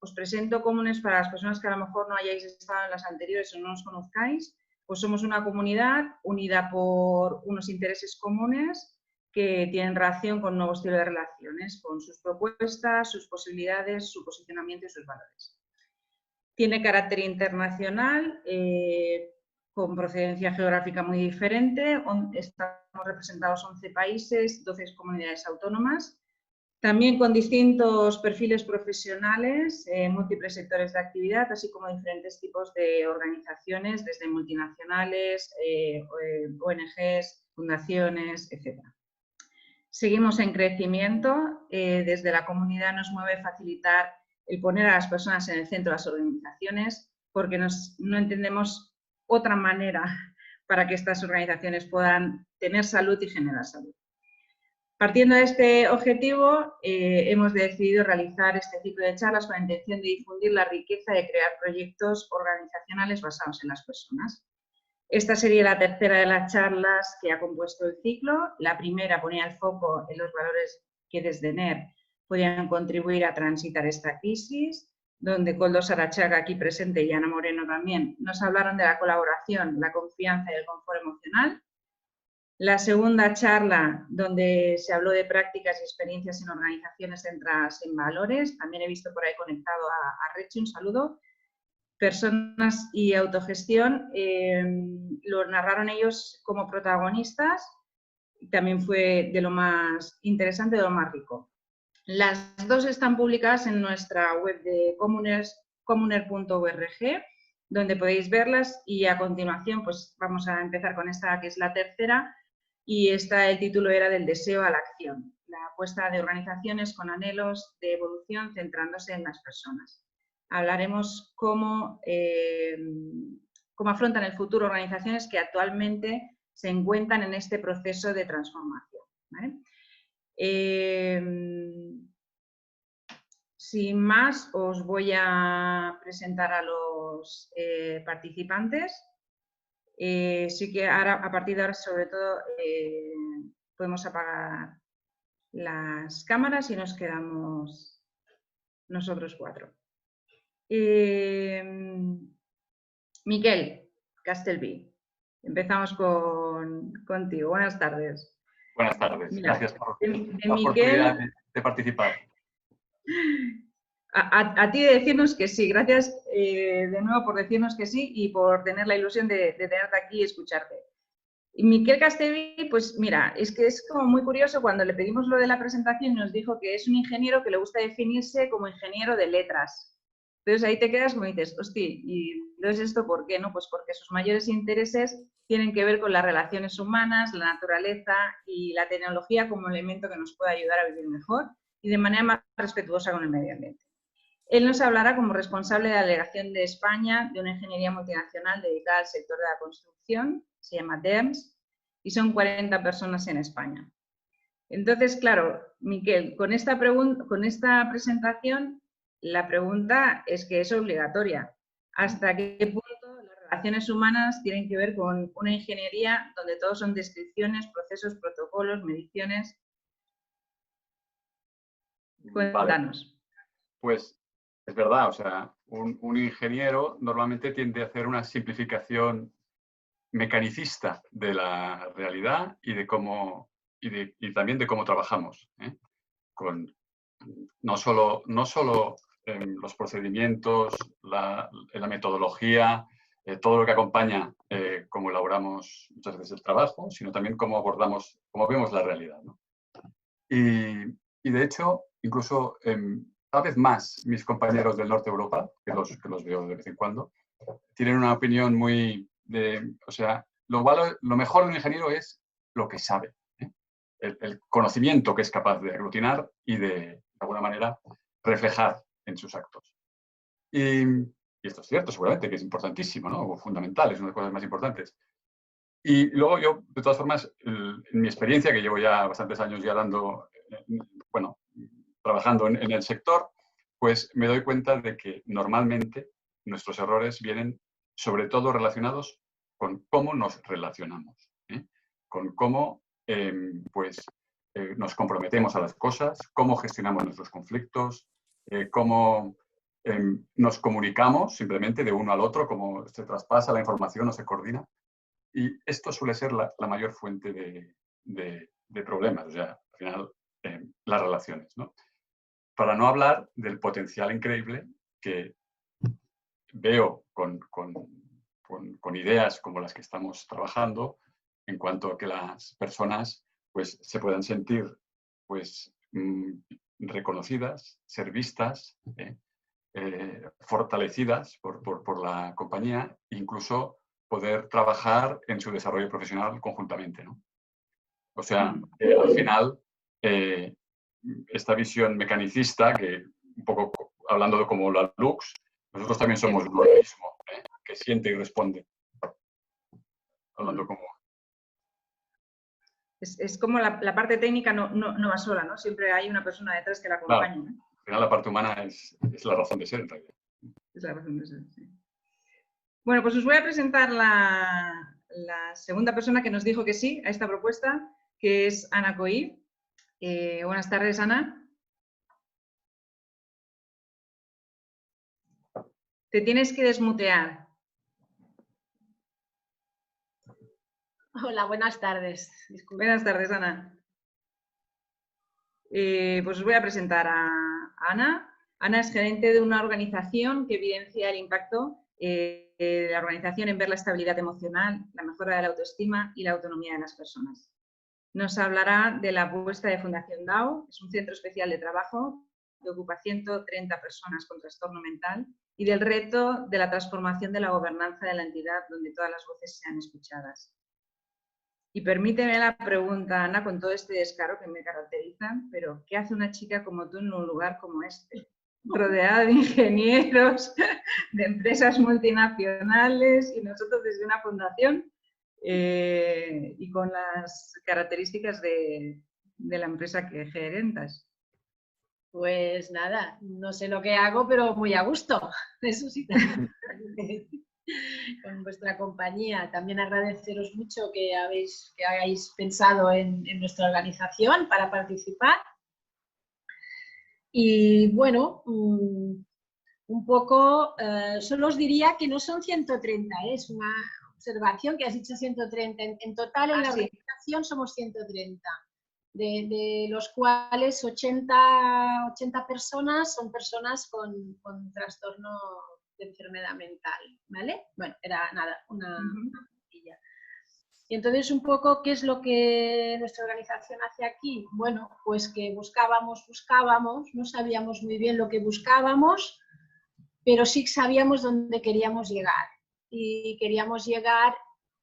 os presento Comunes para las personas que a lo mejor no hayáis estado en las anteriores o no os conozcáis. Pues somos una comunidad unida por unos intereses comunes que tienen relación con un nuevo estilo de relaciones, con sus propuestas, sus posibilidades, su posicionamiento y sus valores. Tiene carácter internacional, con procedencia geográfica muy diferente. Estamos representados 11 países, 12 comunidades autónomas, también con distintos perfiles profesionales, múltiples sectores de actividad, así como diferentes tipos de organizaciones, desde multinacionales, ONGs, fundaciones, etc. Seguimos en crecimiento. Desde la comunidad nos mueve facilitar el poner a las personas en el centro de las organizaciones, porque no entendemos otra manera para que estas organizaciones puedan tener salud y generar salud. Partiendo de este objetivo, hemos decidido realizar este ciclo de charlas con la intención de difundir la riqueza de crear proyectos organizacionales basados en las personas. Esta sería la tercera de las charlas que ha compuesto el ciclo. La primera ponía el foco en los valores que desde NER podían contribuir a transitar esta crisis, donde Koldo Sarachaga, aquí presente, y Ana Moreno también, nos hablaron de la colaboración, la confianza y el confort emocional. La segunda charla, donde se habló de prácticas y experiencias en organizaciones centradas en valores. También he visto por ahí conectado a Rechi, un saludo. Personas y autogestión, lo narraron ellos como protagonistas. También fue de lo más interesante, de lo más rico. Las dos están publicadas en nuestra web de comuner.org, donde podéis verlas, y a continuación pues vamos a empezar con esta, que es la tercera, y el título era del deseo a la acción, la apuesta de organizaciones con anhelos de evolución centrándose en las personas. Hablaremos cómo afrontan el futuro organizaciones que actualmente se encuentran en este proceso de transformación, ¿vale? Sin más, os voy a presentar a los participantes. Sí que ahora, a partir de ahora, sobre todo, podemos apagar las cámaras y nos quedamos nosotros cuatro. Miquel Castelví, empezamos contigo. Buenas tardes. Buenas tardes. Mira, gracias por la Miquel, oportunidad de participar. A ti de decirnos que sí. Gracias de nuevo por decirnos que sí y por tener la ilusión de tenerte aquí y escucharte. Y Miquel Castelví, pues mira, es que es como muy curioso. Cuando le pedimos lo de la presentación nos dijo que es un ingeniero que le gusta definirse como ingeniero de letras. Entonces ahí te quedas como dices, hostia, ¿y entonces esto por qué? ¿No? Pues porque sus mayores intereses tienen que ver con las relaciones humanas, la naturaleza y la tecnología como elemento que nos puede ayudar a vivir mejor y de manera más respetuosa con el medio ambiente. Él nos hablará como responsable de la delegación de España de una ingeniería multinacional dedicada al sector de la construcción, se llama DEMS, y son 40 personas en España. Entonces, claro, Miquel, con esta presentación, la pregunta es que es obligatoria. ¿Hasta qué punto las relaciones humanas tienen que ver con una ingeniería donde todo son descripciones, procesos, protocolos, mediciones? Cuéntanos. Vale. Pues es verdad, o sea, un ingeniero normalmente tiende a hacer una simplificación mecanicista de la realidad y de cómo y también de cómo trabajamos, ¿eh? Con no solo los procedimientos, la metodología, todo lo que acompaña cómo elaboramos muchas veces el trabajo, sino también cómo abordamos, cómo vemos la realidad, ¿no? Y de hecho, incluso cada vez más mis compañeros del norte de Europa, que los veo de vez en cuando, tienen una opinión muy o sea, lo mejor de un ingeniero es lo que sabe, ¿eh? El conocimiento que es capaz de aglutinar y de alguna manera, reflejar en sus actos. Y esto es cierto, seguramente, que es importantísimo, ¿no? O fundamental, es una de las cosas más importantes. Y luego yo, de todas formas, en mi experiencia, que llevo ya bastantes años ya trabajando en el sector, pues me doy cuenta de que normalmente nuestros errores vienen sobre todo relacionados con cómo nos relacionamos, ¿eh? Con cómo nos comprometemos a las cosas, cómo gestionamos nuestros conflictos, cómo nos comunicamos simplemente de uno al otro, como se traspasa la información o se coordina. Y esto suele ser la mayor fuente de problemas, o sea, al final, las relaciones, ¿no? Para no hablar del potencial increíble que veo con ideas como las que estamos trabajando, en cuanto a que las personas pues, se puedan sentir pues, reconocidas, ser vistas, fortalecidas por la compañía, incluso poder trabajar en su desarrollo profesional conjuntamente, ¿no? O sea, al final, esta visión mecanicista, que un poco hablando de como la Lux, nosotros también somos un organismo que siente y responde. Hablando como... Es como la parte técnica no va sola, ¿no? Siempre hay una persona detrás que la acompaña. Claro, al final la parte humana es la razón de ser, en realidad. Es la razón de ser, sí. Bueno, pues os voy a presentar la segunda persona que nos dijo que sí a esta propuesta, que es Ana Coí. Buenas tardes, Ana. Te tienes que desmutear. Hola, buenas tardes. Disculpe. Buenas tardes, Ana. Pues os voy a presentar a Ana. Ana es gerente de una organización que evidencia el impacto de la organización en ver la estabilidad emocional, la mejora de la autoestima y la autonomía de las personas. Nos hablará de la apuesta de Fundación DAO, es un centro especial de trabajo que ocupa 130 personas con trastorno mental, y del reto de la transformación de la gobernanza de la entidad donde todas las voces sean escuchadas. Y permíteme la pregunta, Ana, con todo este descaro que me caracteriza, pero ¿qué hace una chica como tú en un lugar como este? Rodeada de ingenieros, de empresas multinacionales y nosotros desde una fundación y con las características de la empresa que gerentas. Pues nada, no sé lo que hago, pero muy a gusto. Eso sí, con vuestra compañía. También agradeceros mucho que hayáis pensado en nuestra organización para participar. Y bueno, un poco, solo os diría que no son 130, es una observación que has dicho 130. En total en la organización somos 130. De los cuales 80 personas son personas con trastorno de enfermedad mental, ¿vale? Bueno, era nada, una plantilla. Y entonces un poco, ¿qué es lo que nuestra organización hace aquí? Bueno, pues que buscábamos, no sabíamos muy bien lo que buscábamos, pero sí sabíamos dónde queríamos llegar. Y queríamos llegar,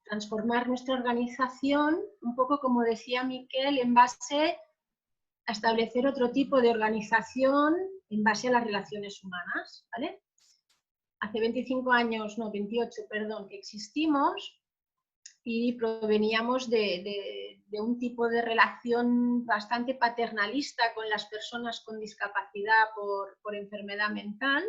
transformar nuestra organización, un poco como decía Miquel, en base a establecer otro tipo de organización en base a las relaciones humanas, ¿vale? Hace 28, perdón, que existimos y proveníamos de un tipo de relación bastante paternalista con las personas con discapacidad por enfermedad mental,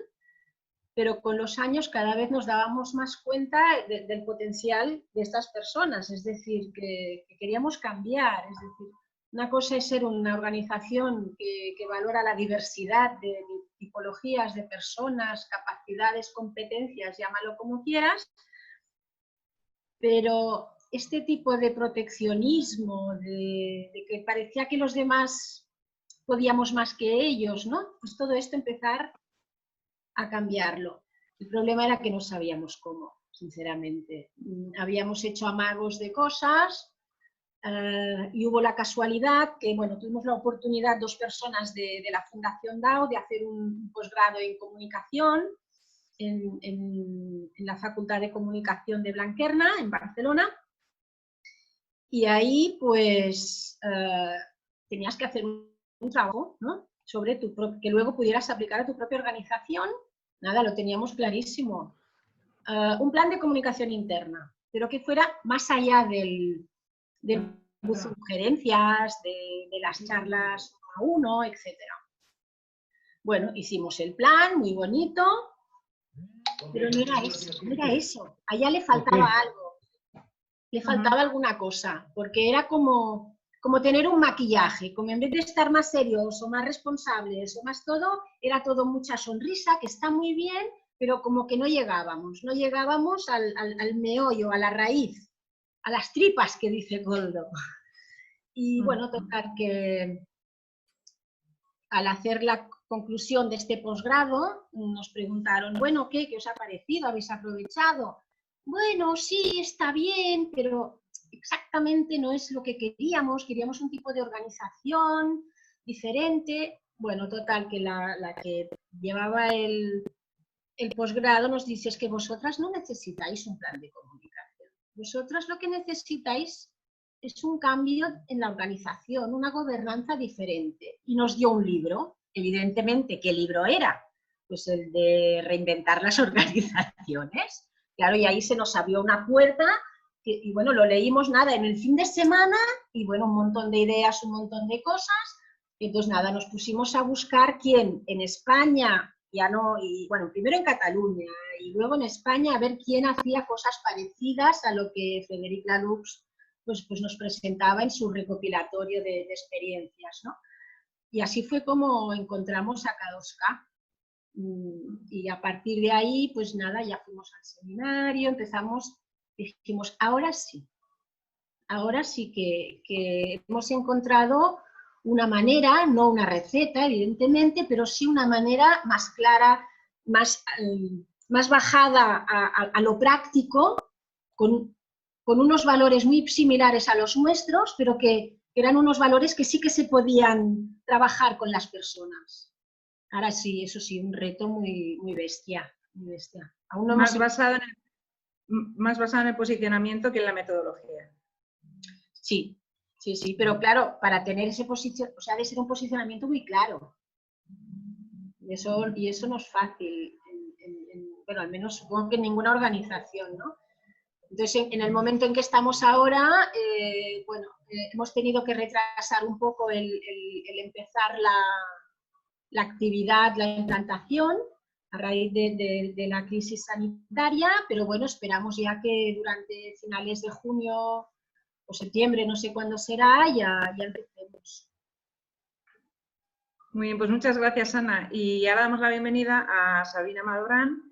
pero con los años cada vez nos dábamos más cuenta del potencial de estas personas, es decir, que queríamos cambiar, es decir, una cosa es ser una organización que valora la diversidad de tipologías de personas, capacidades, competencias, llámalo como quieras, pero este tipo de proteccionismo, de que parecía que los demás podíamos más que ellos, ¿no? Pues todo esto empezar a cambiarlo. El problema era que no sabíamos cómo, sinceramente. Habíamos hecho amagos de cosas y hubo la casualidad que, bueno, tuvimos la oportunidad, 2 personas de la Fundación DAO, de hacer un posgrado en comunicación en la Facultad de Comunicación de Blanquerna, en Barcelona, y ahí, pues, tenías que hacer un trabajo, ¿no? Sobre que luego pudieras aplicar a tu propia organización. Nada, lo teníamos clarísimo. Un plan de comunicación interna, pero que fuera más allá del sugerencias, de las charlas 1 a 1, etc. Bueno, hicimos el plan, muy bonito, pero no era eso. Allá le faltaba algo, le faltaba alguna cosa, porque era como como tener un maquillaje, como en vez de estar más serios o más responsables o más todo, era todo mucha sonrisa, que está muy bien, pero como que no llegábamos al meollo, a la raíz, a las tripas que dice Goldo. Y bueno, tocar que al hacer la conclusión de este posgrado nos preguntaron, bueno, ¿qué os ha parecido? ¿Habéis aprovechado? Bueno, sí, está bien, pero exactamente no es lo que queríamos un tipo de organización diferente. Bueno, total, que la que llevaba el posgrado nos dice, es que vosotras no necesitáis un plan de comunicación, vosotras lo que necesitáis es un cambio en la organización, una gobernanza diferente. Y nos dio un libro, evidentemente, ¿qué libro era? Pues el de reinventar las organizaciones. Claro, y ahí se nos abrió una puerta, y bueno, lo leímos nada en el fin de semana, y bueno, un montón de ideas, un montón de cosas. Entonces nada, nos pusimos a buscar quién en España, ya no, y bueno, primero en Cataluña, y luego en España, a ver quién hacía cosas parecidas a lo que Frédéric Laloux pues nos presentaba en su recopilatorio de experiencias, ¿no? Y así fue como encontramos a K2K. Y a partir de ahí, pues nada, ya fuimos al seminario, empezamos, dijimos, ahora sí que hemos encontrado una manera, no una receta, evidentemente, pero sí una manera más clara, más bajada a lo práctico, con unos valores muy similares a los nuestros, pero que eran unos valores que sí que se podían trabajar con las personas. Ahora sí, eso sí, un reto muy, muy bestia, muy bestia. Aún no más basado en el posicionamiento que en la metodología. Sí, pero claro, para tener ese posicionamiento, o sea, debe ser un posicionamiento muy claro. Y eso no es fácil, bueno, al menos supongo que en ninguna organización, ¿no? Entonces, en el momento en que estamos ahora, bueno, hemos tenido que retrasar un poco el empezar la actividad, la implantación, a raíz de la crisis sanitaria, pero bueno, esperamos ya que durante finales de junio o septiembre, no sé cuándo será, ya empecemos. Muy bien, pues muchas gracias, Ana. Y ahora damos la bienvenida a Sabrina Madorán.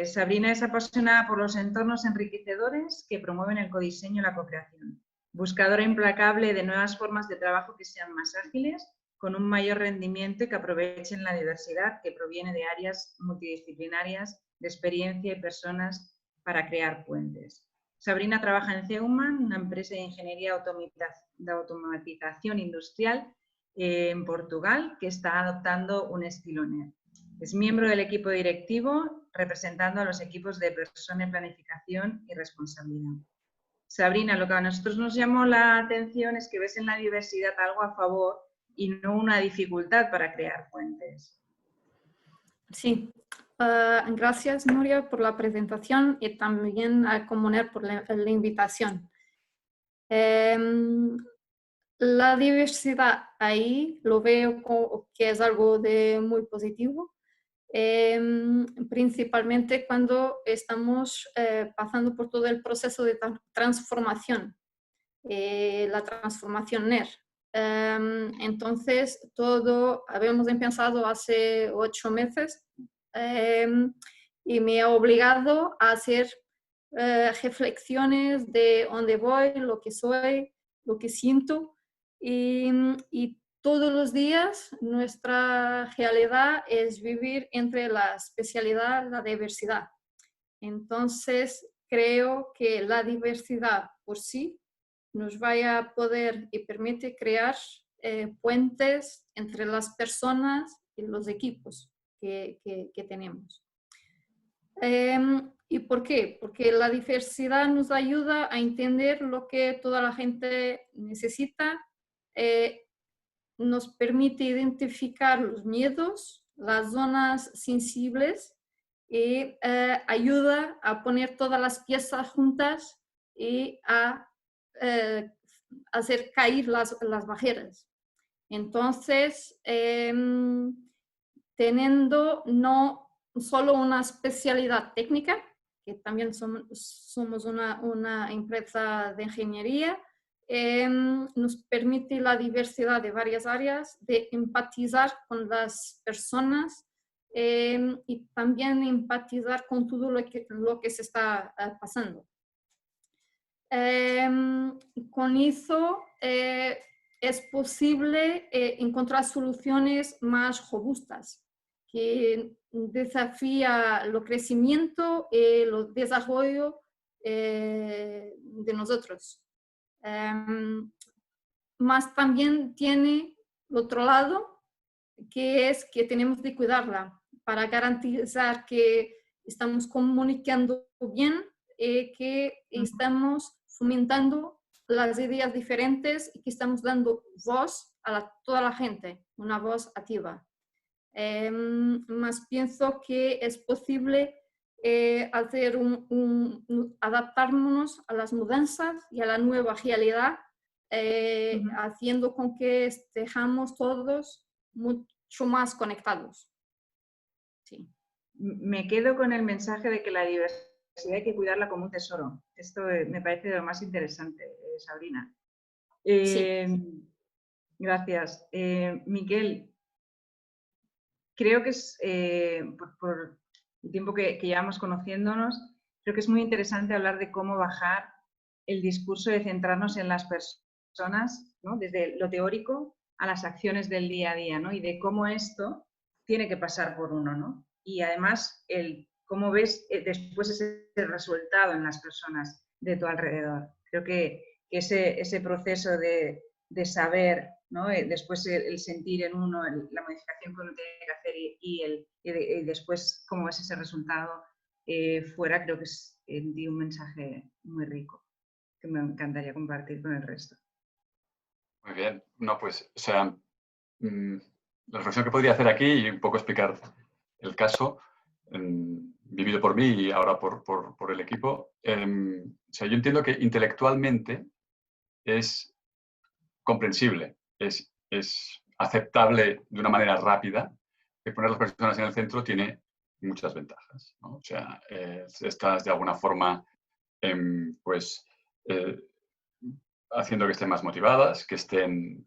Sabrina es apasionada por los entornos enriquecedores que promueven el codiseño y la co-creación. Buscadora implacable de nuevas formas de trabajo que sean más ágiles, con un mayor rendimiento y que aprovechen la diversidad que proviene de áreas multidisciplinarias, de experiencia y personas para crear puentes. Sabrina trabaja en Ceuman, una empresa de ingeniería de automatización industrial en Portugal, que está adoptando un estilo NER. Es miembro del equipo directivo, representando a los equipos de persona, planificación y responsabilidad. Sabrina, lo que a nosotros nos llamó la atención es que ves en la diversidad algo a favor y no una dificultad para crear puentes. Sí, gracias Nuria por la presentación y también a Comuner por la invitación. La diversidad ahí lo veo como que es algo muy positivo, principalmente cuando estamos pasando por todo el proceso de transformación, la transformación NER. Entonces, todo habíamos empezado hace 8 meses y me ha obligado a hacer reflexiones de dónde voy, lo que soy, lo que siento y todos los días nuestra realidad es vivir entre la especialidad y la diversidad. Entonces, creo que la diversidad por sí nos vaya a poder y permite crear puentes entre las personas y los equipos que tenemos. ¿Y por qué? Porque la diversidad nos ayuda a entender lo que toda la gente necesita, nos permite identificar los miedos, las zonas sensibles y ayuda a poner todas las piezas juntas y a hacer caer las barreras. Entonces, teniendo no solo una especialidad técnica, que también somos una empresa de ingeniería, nos permite la diversidad de varias áreas, de empatizar con las personas y también empatizar con todo lo que se está pasando. Con eso es posible encontrar soluciones más robustas que desafía el crecimiento y el desarrollo de nosotros. Más también tiene el otro lado, que es que tenemos de cuidarla para garantizar que estamos comunicando bien y que estamos fomentando las ideas diferentes y que estamos dando voz a toda la gente, una voz activa. Más pienso que es posible hacer adaptarnos a las mudanzas y a la nueva realidad, haciendo con que estemos todos mucho más conectados. Sí. Me quedo con el mensaje de que la diversidad hay que cuidarla como un tesoro. Esto me parece lo más interesante, Sabrina. Sí. Gracias. Miquel, creo que es, por el tiempo que llevamos conociéndonos, creo que es muy interesante hablar de cómo bajar el discurso de centrarnos en las personas, ¿no? Desde lo teórico a las acciones del día a día, ¿no? Y de cómo esto tiene que pasar por uno, ¿no? Y además, cómo ves después ese resultado en las personas de tu alrededor. Creo que ese proceso de saber, ¿no? Después el sentir en uno, la modificación que uno tiene que hacer y después cómo es ese resultado fuera, creo que es en ti un mensaje muy rico que me encantaría compartir con el resto. Muy bien. No, pues, o sea, la reflexión que podría hacer aquí y un poco explicar el caso vivido por mí y ahora por el equipo. O sea, yo entiendo que intelectualmente es comprensible, es aceptable de una manera rápida que poner a las personas en el centro tiene muchas ventajas, ¿no? O sea, estás de alguna forma pues haciendo que estén más motivadas, que estén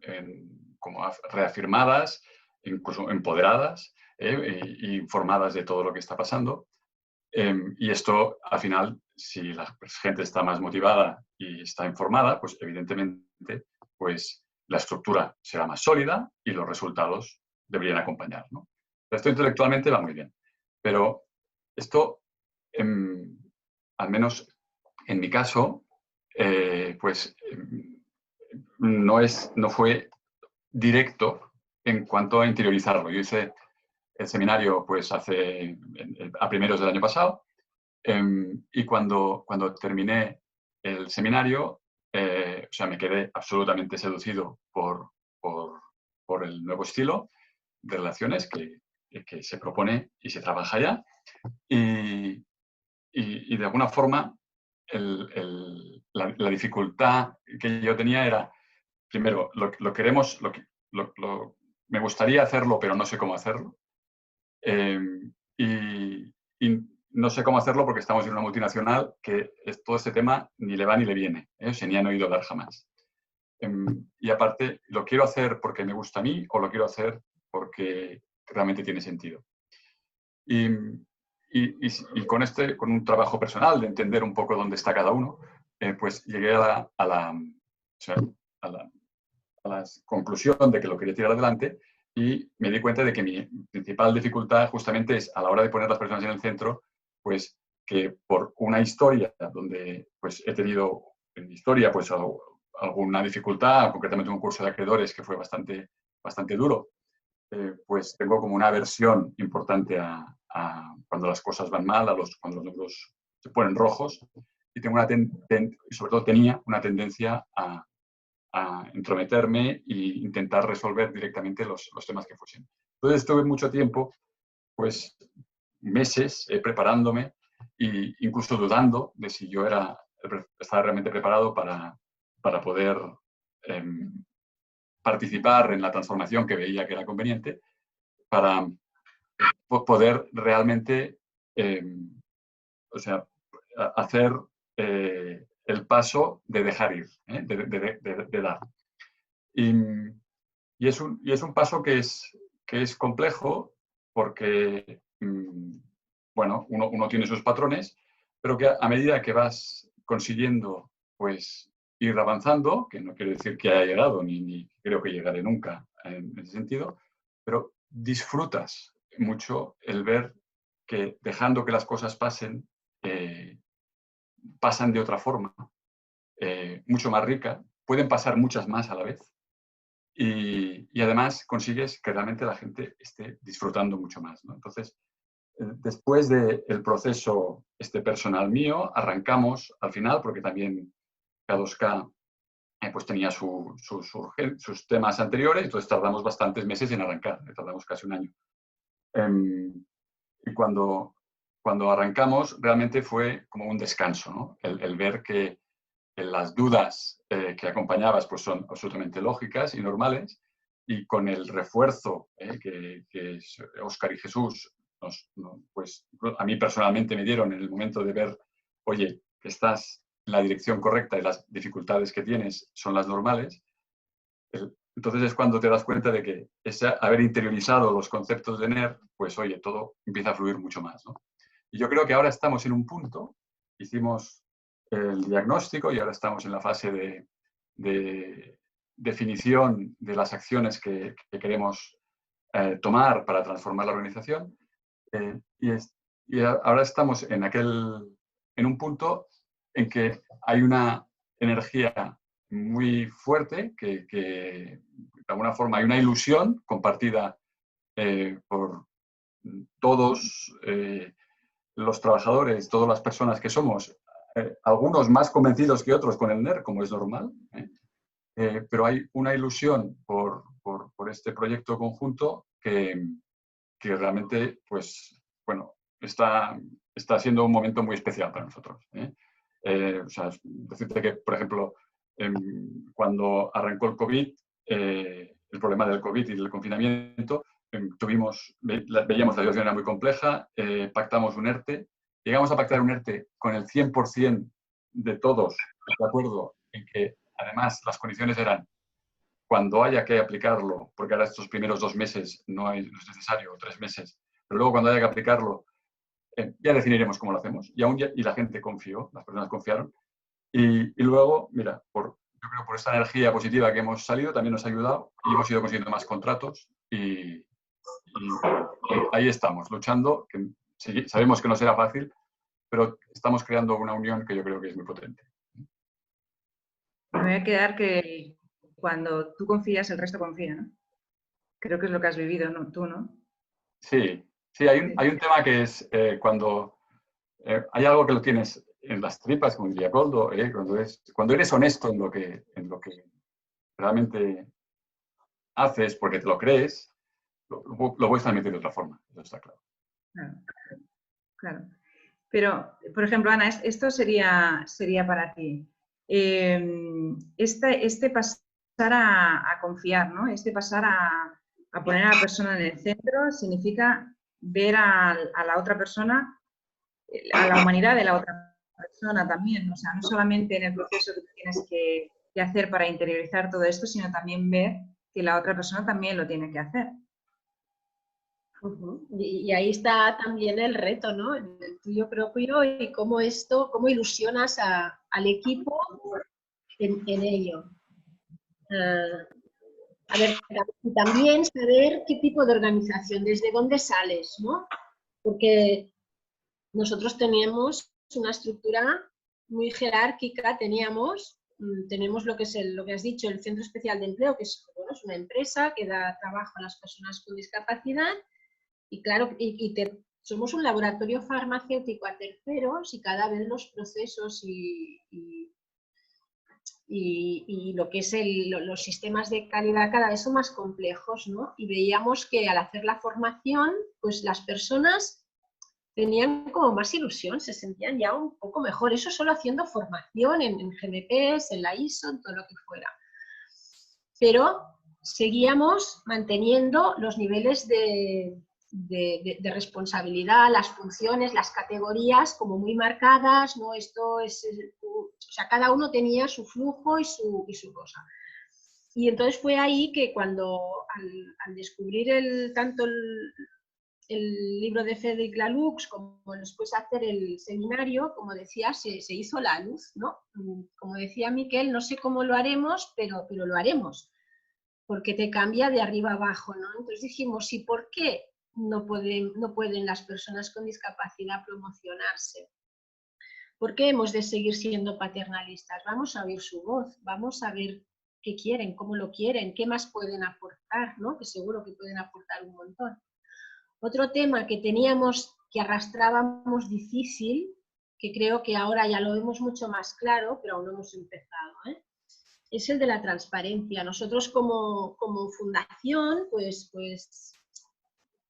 como reafirmadas, incluso empoderadas e informadas de todo lo que está pasando. Y esto, al final, si la gente está más motivada y está informada, pues evidentemente pues, la estructura será más sólida y los resultados deberían acompañar, ¿no? Esto intelectualmente va muy bien. Pero esto, al menos en mi caso, pues no fue directo en cuanto a interiorizarlo. Yo hice el seminario pues a primeros del año pasado y cuando terminé el seminario, o sea, me quedé absolutamente seducido por el nuevo estilo de relaciones que se propone y se trabaja ya. Y de alguna forma, la dificultad que yo tenía era, primero, me gustaría hacerlo, pero no sé cómo hacerlo. Y no sé cómo hacerlo porque estamos en una multinacional que todo este tema ni le va ni le viene, o sea, ni han oído hablar jamás. Y aparte, ¿lo quiero hacer porque me gusta a mí o lo quiero hacer porque realmente tiene sentido? Y con un trabajo personal de entender un poco dónde está cada uno, pues llegué a la conclusión de que lo quería tirar adelante y me di cuenta de que mi principal dificultad justamente es a la hora de poner las personas en el centro, pues que por una historia donde pues he tenido en mi historia pues alguna dificultad, concretamente un curso de acreedores que fue bastante duro, pues tengo como una aversión importante a cuando las cosas van mal, cuando los números se ponen rojos, y tengo y sobre todo tenía una tendencia a entrometerme e intentar resolver directamente los temas que fuesen. Entonces estuve mucho tiempo, pues meses preparándome e incluso dudando de si yo estaba realmente preparado para poder participar en la transformación que veía que era conveniente, para poder realmente, o sea, hacer el paso de dejar ir, de dar. Y es un paso que es complejo porque, bueno, uno tiene sus patrones, pero que a medida que vas consiguiendo pues, ir avanzando, que no quiere decir que haya llegado, ni creo que llegaré nunca en ese sentido, pero disfrutas mucho el ver que dejando que las cosas pasen, pasan de otra forma, mucho más rica, pueden pasar muchas más a la vez. Y además consigues que realmente la gente esté disfrutando mucho más, ¿no? Entonces, después del proceso personal mío, arrancamos al final, porque también K2K pues tenía sus temas anteriores, entonces tardamos bastantes meses en arrancar, tardamos casi un año. Y cuando arrancamos, realmente fue como un descanso, ¿no? El ver que las dudas que acompañabas pues son absolutamente lógicas y normales, y con el refuerzo que Óscar y Jesús pues a mí personalmente me dieron en el momento de ver, oye, que estás en la dirección correcta y las dificultades que tienes son las normales, entonces es cuando te das cuenta de que haber interiorizado los conceptos de NER, pues oye, todo empieza a fluir mucho más, ¿no? Y yo creo que ahora estamos en un punto, hicimos el diagnóstico y ahora estamos en la fase de definición de las acciones que queremos tomar para transformar la organización. Y ahora estamos en un punto en que hay una energía muy fuerte, que de alguna forma hay una ilusión compartida por todos los trabajadores, todas las personas que somos, algunos más convencidos que otros con el NER, como es normal, pero hay una ilusión por este proyecto conjunto que realmente, pues, bueno, está siendo un momento muy especial para nosotros. O sea, decirte que, por ejemplo, cuando arrancó el COVID, el problema del COVID y del confinamiento, veíamos la situación era muy compleja, pactamos un ERTE, llegamos a pactar un ERTE con el 100% de todos de acuerdo en que, además, las condiciones eran cuando haya que aplicarlo, porque ahora estos primeros 2 meses no es necesario, 3 meses, pero luego cuando haya que aplicarlo, ya definiremos cómo lo hacemos. Y la gente confió, las personas confiaron. Y luego, mira, yo creo que por esta energía positiva que hemos salido, también nos ha ayudado y hemos ido consiguiendo más contratos y ahí estamos, luchando, que sabemos que no será fácil, pero estamos creando una unión que yo creo que es muy potente. Me voy a quedar que cuando tú confías, el resto confía, ¿no? Creo que es lo que has vivido, ¿no? Tú, ¿no? Sí, hay un tema que es cuando hay algo que lo tienes en las tripas, como diría Koldo, cuando eres honesto en lo que realmente haces porque te lo crees, lo puedes transmitir de otra forma, eso está claro. Claro. Pero, por ejemplo, Ana, esto sería para ti. Este pasar a confiar, ¿no? Este pasar a poner a la persona en el centro significa ver a la otra persona, a la humanidad de la otra persona también. O sea, no solamente en el proceso que tienes que hacer para interiorizar todo esto, sino también ver que la otra persona también lo tiene que hacer. Y ahí está también el reto, ¿no? El tuyo propio y cómo ilusionas al equipo en ello. A ver, y también saber qué tipo de organización, desde dónde sales, ¿no? Porque nosotros teníamos una estructura muy jerárquica, tenemos lo que has dicho, el Centro Especial de Empleo, que es una empresa que da trabajo a las personas con discapacidad. Y claro, somos un laboratorio farmacéutico a terceros y cada vez los procesos y lo que es los sistemas de calidad cada vez son más complejos, ¿no? Y veíamos que al hacer la formación, pues las personas tenían como más ilusión, se sentían ya un poco mejor. Eso solo haciendo formación en GMPs, en la ISO, en todo lo que fuera. Pero seguíamos manteniendo los niveles de de responsabilidad, las funciones, las categorías como muy marcadas, ¿no? Esto es, o sea, cada uno tenía su flujo y su cosa. Y entonces fue ahí que cuando, al descubrir tanto el libro de Frédéric Laloux, como después hacer el seminario, como decía, se hizo la luz, ¿no? Como decía Miquel, no sé cómo lo haremos, pero lo haremos, porque te cambia de arriba abajo, ¿no? Entonces dijimos, ¿y por qué no pueden las personas con discapacidad promocionarse? ¿Por qué hemos de seguir siendo paternalistas? Vamos a oír su voz, vamos a ver qué quieren, cómo lo quieren, qué más pueden aportar, ¿no? Que seguro que pueden aportar un montón. Otro tema que teníamos, que arrastrábamos difícil, que creo que ahora ya lo vemos mucho más claro, pero aún no hemos empezado, es el de la transparencia. Nosotros como fundación, pues,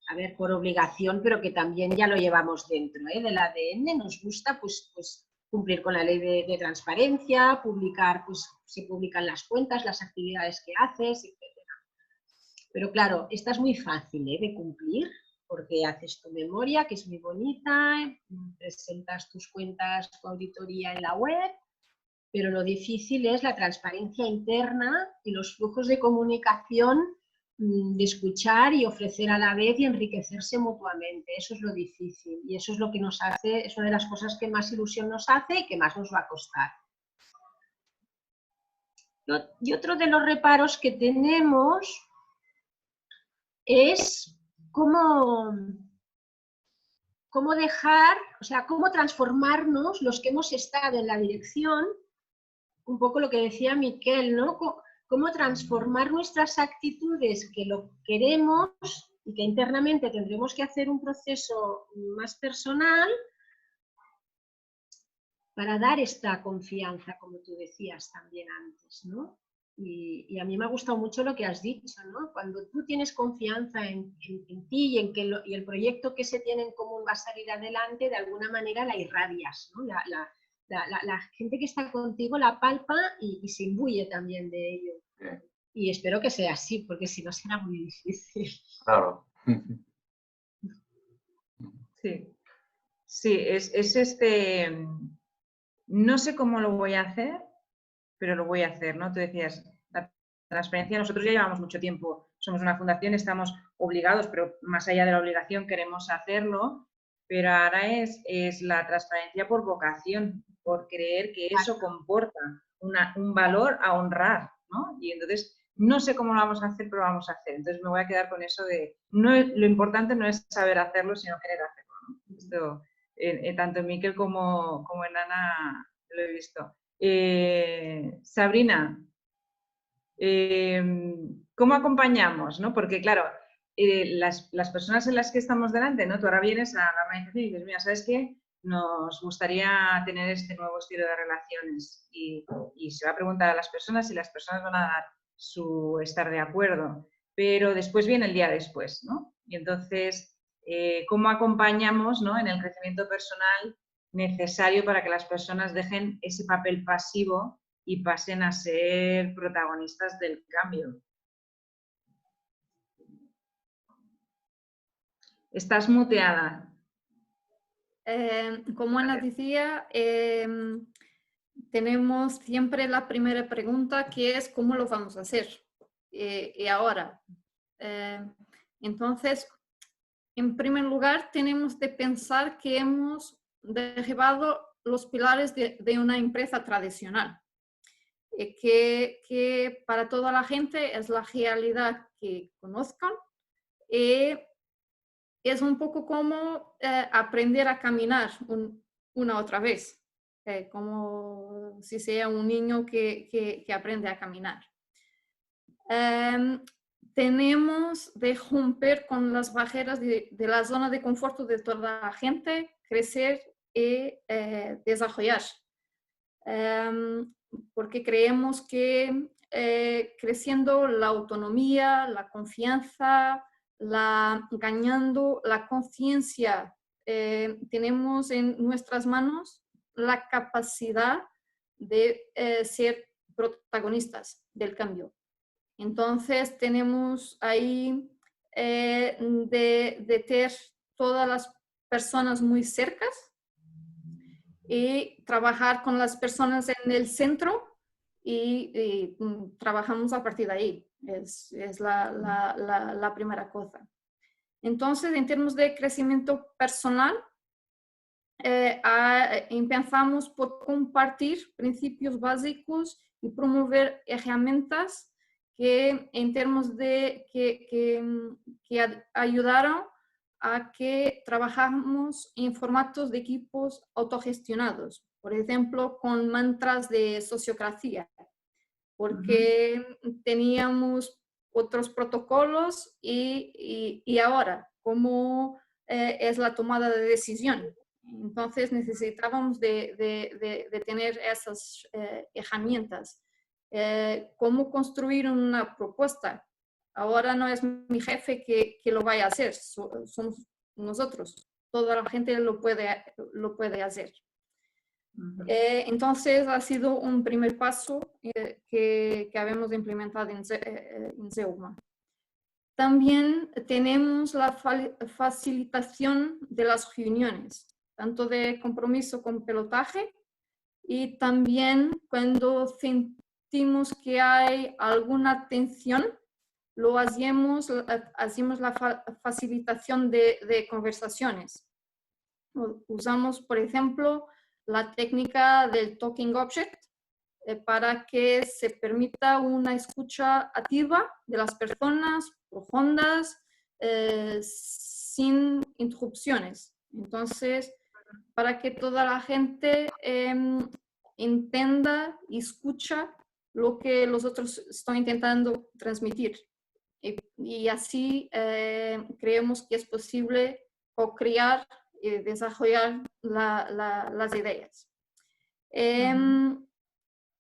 a ver, por obligación, pero que también ya lo llevamos dentro del ADN, nos gusta pues cumplir con la ley de transparencia, publicar, pues se publican las cuentas, las actividades que haces, etc. Pero claro, esta es muy fácil de cumplir, porque haces tu memoria, que es muy bonita, presentas tus cuentas, tu auditoría en la web, pero lo difícil es la transparencia interna y los flujos de comunicación, de escuchar y ofrecer a la vez y enriquecerse mutuamente. Eso es lo difícil y eso es lo que nos hace, es una de las cosas que más ilusión nos hace y que más nos va a costar. Y otro de los reparos que tenemos es cómo dejar, o sea, cómo transformarnos los que hemos estado en la dirección, un poco lo que decía Miquel, ¿no? Cómo transformar nuestras actitudes, que lo queremos y que internamente tendremos que hacer un proceso más personal para dar esta confianza, como tú decías también antes, ¿no? Y a mí me ha gustado mucho lo que has dicho, ¿no? Cuando tú tienes confianza en ti y en que y el proyecto que se tiene en común va a salir adelante, de alguna manera la irradias, ¿no? La gente que está contigo la palpa y se imbuye también de ello. Bien. Y espero que sea así, porque si no será muy difícil. Claro. Sí, sí, no sé cómo lo voy a hacer, pero lo voy a hacer, ¿no? Tú decías, la transparencia, nosotros ya llevamos mucho tiempo, somos una fundación, estamos obligados, pero más allá de la obligación queremos hacerlo, pero ahora es la transparencia por vocación, por creer que eso comporta un valor a honrar, ¿no? Y entonces, no sé cómo lo vamos a hacer, pero lo vamos a hacer. Entonces me voy a quedar con eso de, lo importante no es saber hacerlo, sino querer hacerlo, ¿no? Esto, tanto en Miquel como en Ana lo he visto. Sabrina, ¿cómo acompañamos? ¿No? Porque, claro, las personas en las que estamos delante, ¿no? Tú ahora vienes a la organización y dices, mira, ¿sabes qué? Nos gustaría tener este nuevo estilo de relaciones y se va a preguntar a las personas y las personas van a dar su estar de acuerdo, pero después viene el día después, ¿no? Y entonces, ¿cómo acompañamos, ¿no? En el crecimiento personal necesario para que las personas dejen ese papel pasivo y pasen a ser protagonistas del cambio? Estás muteada. Como Ana decía, tenemos siempre la primera pregunta, que es ¿cómo lo vamos a hacer? Y ahora. Entonces, en primer lugar, tenemos de pensar que hemos derribado los pilares de una empresa tradicional, que para toda la gente es la realidad que conozcan. Es un poco como aprender a caminar una otra vez, como si sea un niño que aprende a caminar. Tenemos de romper con las barreras de la zona de confort de toda la gente, crecer y desarrollar. Porque creemos que creciendo la autonomía, la confianza, ganando la conciencia, tenemos en nuestras manos la capacidad de ser protagonistas del cambio. Entonces tenemos ahí de tener todas las personas muy cercas y trabajar con las personas en el centro y trabajamos a partir de ahí. Es la primera cosa. Entonces, en términos de crecimiento personal, empezamos por compartir principios básicos y promover herramientas que en términos de que ayudaron a que trabajamos en formatos de equipos autogestionados, por ejemplo, con mantras de sociocracia, porque teníamos otros protocolos y ahora, ¿cómo es la tomada de decisión? Entonces necesitábamos de tener esas herramientas. ¿Cómo construir una propuesta? Ahora no es mi jefe que lo vaya a hacer, somos nosotros. Toda la gente lo puede hacer. Entonces ha sido un primer paso que habemos implementado en Zeugma. También tenemos la facilitación de las reuniones, tanto de compromiso con pilotaje y también cuando sentimos que hay alguna tensión, lo hacemos la facilitación de conversaciones. Usamos, por ejemplo, la técnica del Talking Object para que se permita una escucha activa de las personas, profundas, sin interrupciones. Entonces, para que toda la gente entienda y escucha lo que los otros están intentando transmitir. Y así creemos que es posible co-crear y desarrollar las ideas.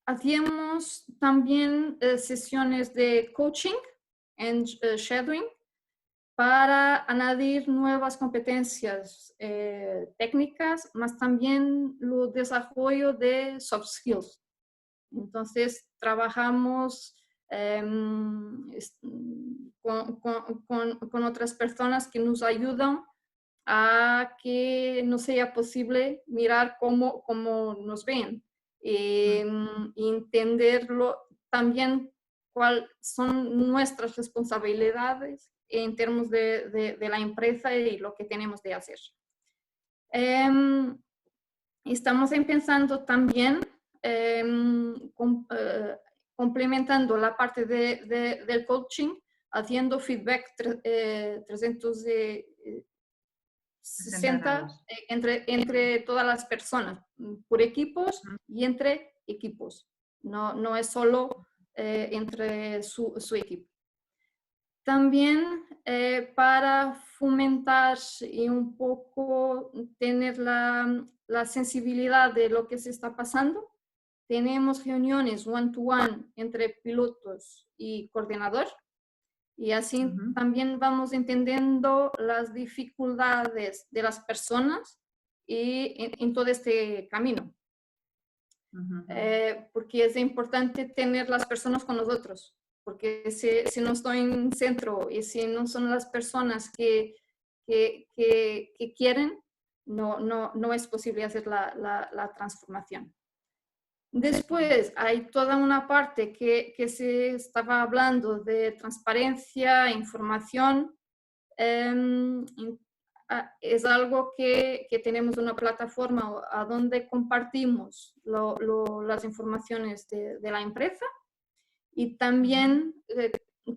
Hacíamos también sesiones de coaching and shadowing para añadir nuevas competencias técnicas, más también el desarrollo de soft skills. Entonces, trabajamos con otras personas que nos ayudan a que no sea posible mirar cómo nos ven. Entenderlo también cuáles son nuestras responsabilidades en términos de la empresa y lo que tenemos de hacer. Estamos empezando también complementando la parte del coaching, haciendo feedback 360 entre todas las personas, por equipos y entre equipos. No es solo entre su equipo. También para fomentar y un poco tener la sensibilidad de lo que se está pasando, tenemos reuniones one-to-one entre pilotos y coordinador. Y así también vamos entendiendo las dificultades de las personas y en todo este camino. Porque es importante tener las personas con nosotros. Porque si no estoy en centro y si no son las personas que quieren, no es posible hacer la transformación. Después hay toda una parte que se estaba hablando de transparencia, información. Es algo que tenemos una plataforma a donde compartimos las informaciones de la empresa y también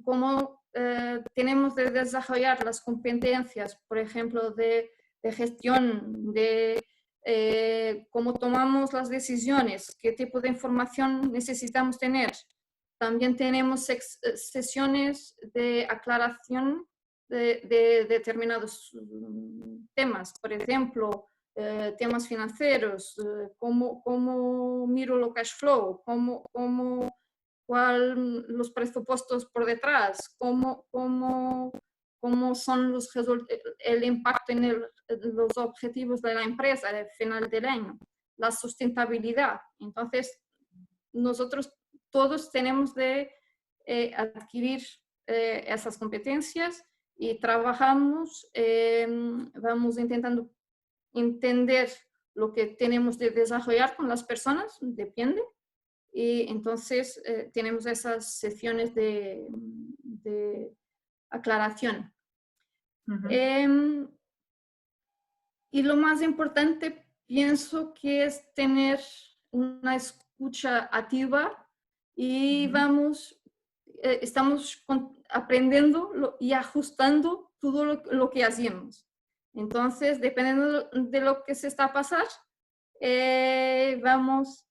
cómo tenemos de desarrollar las competencias, por ejemplo, de gestión, de cómo tomamos las decisiones, qué tipo de información necesitamos tener. También tenemos sesiones de aclaración de determinados temas, por ejemplo, temas financieros, cómo miro lo cash flow, cuáles los presupuestos por detrás, cómo son el impacto en los objetivos de la empresa al final del año, la sustentabilidad. Entonces, nosotros todos tenemos de adquirir esas competencias y trabajamos, vamos intentando entender lo que tenemos de desarrollar con las personas, depende, y entonces tenemos esas sesiones de aclaración. Y lo más importante, pienso que es tener una escucha activa y estamos aprendiendo y ajustando todo lo que hacemos. Entonces, dependiendo de lo que se está pasando, vamos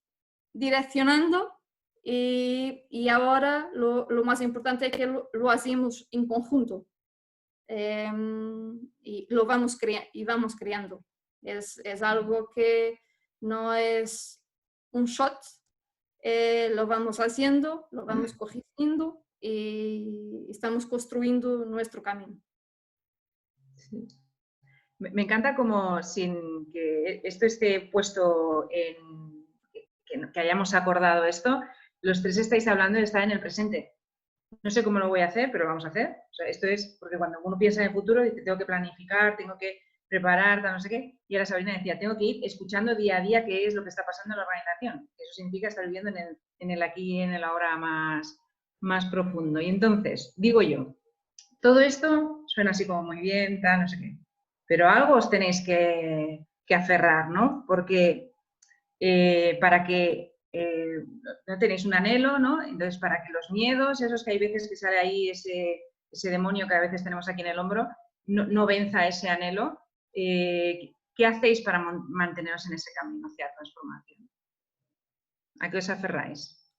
direccionando y ahora lo más importante es que lo hacemos en conjunto. Y vamos creando. Es algo que no es un shot, lo vamos haciendo, lo vamos corrigiendo y estamos construyendo nuestro camino. Sí. Me encanta como sin que esto esté puesto en que hayamos acordado esto, los tres estáis hablando de estar en el presente. No sé cómo lo voy a hacer, pero lo vamos a hacer. O sea, esto es porque cuando uno piensa en el futuro dice, tengo que planificar, tengo que preparar, no sé qué. Y ahora Sabrina decía, tengo que ir escuchando día a día qué es lo que está pasando en la organización. Eso significa estar viviendo en el aquí y en el ahora más profundo. Y entonces, digo yo, todo esto suena así como muy bien, tal, no sé qué. Pero algo os tenéis que aferrar, ¿no? Porque para que no tenéis un anhelo, ¿no? Entonces, para que los miedos, esos que hay veces que sale ahí ese demonio que a veces tenemos aquí en el hombro, no venza ese anhelo, ¿qué hacéis para manteneros en ese camino hacia la transformación? ¿A qué os aferráis?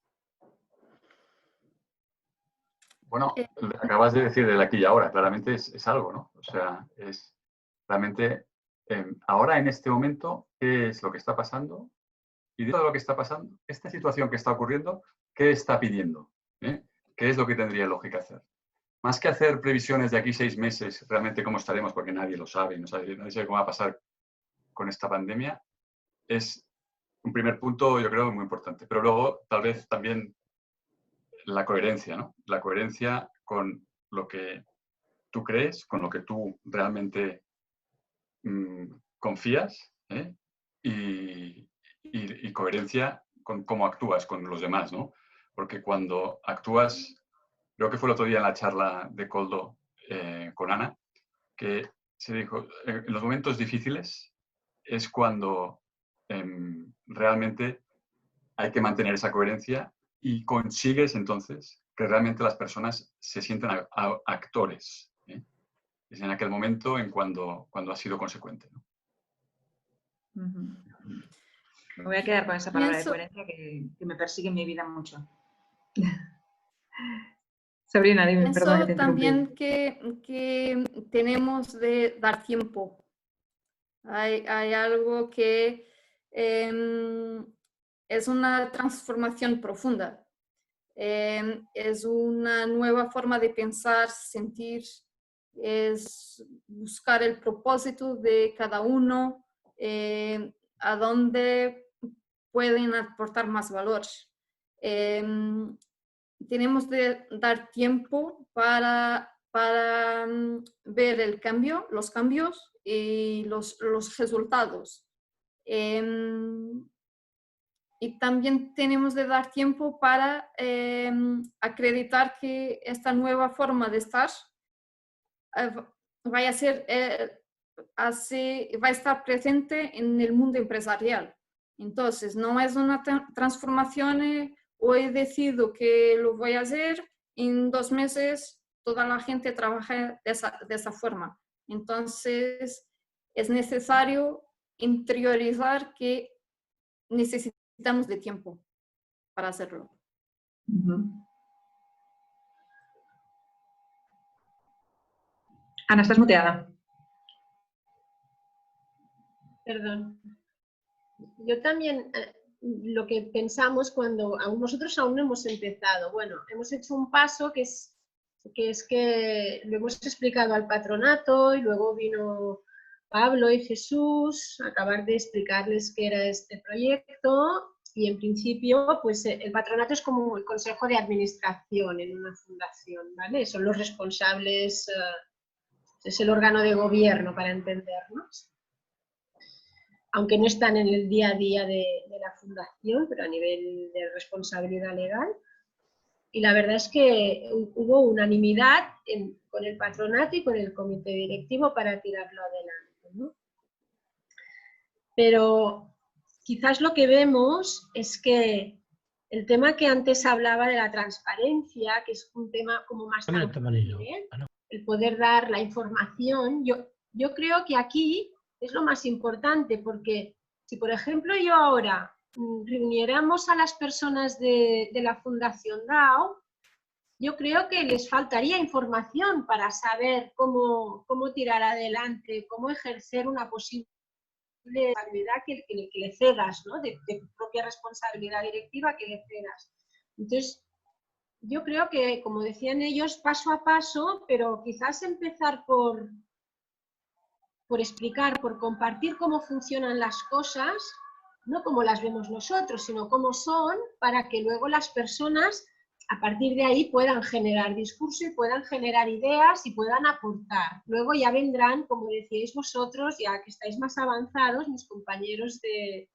Bueno, acabas de decir del aquí y ahora, claramente es algo, ¿no? O sea, es realmente ahora en este momento, ¿qué es lo que está pasando? Y de todo lo que está pasando, esta situación que está ocurriendo, ¿qué está pidiendo? ¿Qué es lo que tendría lógica hacer? Más que hacer previsiones de aquí 6 meses, realmente cómo estaremos, porque nadie lo sabe, nadie sabe cómo va a pasar con esta pandemia, es un primer punto, yo creo, muy importante. Pero luego, tal vez también la coherencia, ¿no? La coherencia con lo que tú crees, con lo que tú realmente confías, y coherencia con cómo actúas con los demás, ¿no? Porque cuando actúas, creo que fue el otro día en la charla de Koldo con Ana, que se dijo, en los momentos difíciles es cuando realmente hay que mantener esa coherencia y consigues entonces que realmente las personas se sientan actores. Es en aquel momento en cuando has sido consecuente, ¿no? Me voy a quedar con esa palabra de coherencia que me persigue en mi vida mucho. Sabrina, dime, perdón que te interrumpí. También que tenemos de dar tiempo. Hay algo que es una transformación profunda. Es una nueva forma de pensar, sentir, es buscar el propósito de cada uno, a dónde pueden aportar más valor. Tenemos de dar tiempo para ver el cambio, los cambios y los resultados. Y también tenemos de dar tiempo para acreditar que esta nueva forma de estar va a estar presente en el mundo empresarial. Entonces, no es una transformación, hoy decido que lo voy a hacer, en 2 meses toda la gente trabaja de esa forma. Entonces, es necesario interiorizar que necesitamos de tiempo para hacerlo. Ana, estás muteada. Perdón. Yo también, lo que pensamos cuando nosotros aún no hemos empezado, bueno, hemos hecho un paso que es que lo hemos explicado al patronato y luego vino Pablo y Jesús a acabar de explicarles qué era este proyecto y en principio pues el patronato es como el consejo de administración en una fundación, ¿vale? Son los responsables Es el órgano de gobierno, para entendernos. Aunque no están en el día a día de la fundación, pero a nivel de responsabilidad legal. Y la verdad es que hubo unanimidad con el patronato y con el comité directivo para tirarlo adelante, ¿no? Pero quizás lo que vemos es que el tema que antes hablaba de la transparencia, que es un tema como más tangible, el poder dar la información, yo creo que aquí es lo más importante, porque si por ejemplo yo ahora reuniéramos a las personas de la Fundación DAO, yo creo que les faltaría información para saber cómo tirar adelante, cómo ejercer una posible responsabilidad que le cedas, ¿no? De tu propia responsabilidad directiva que le cedas. Entonces, yo creo que, como decían ellos, paso a paso, pero quizás empezar por explicar, por compartir cómo funcionan las cosas, no como las vemos nosotros, sino cómo son, para que luego las personas a partir de ahí puedan generar discurso y puedan generar ideas y puedan aportar. Luego ya vendrán, como decíais vosotros, ya que estáis más avanzados, mis compañeros de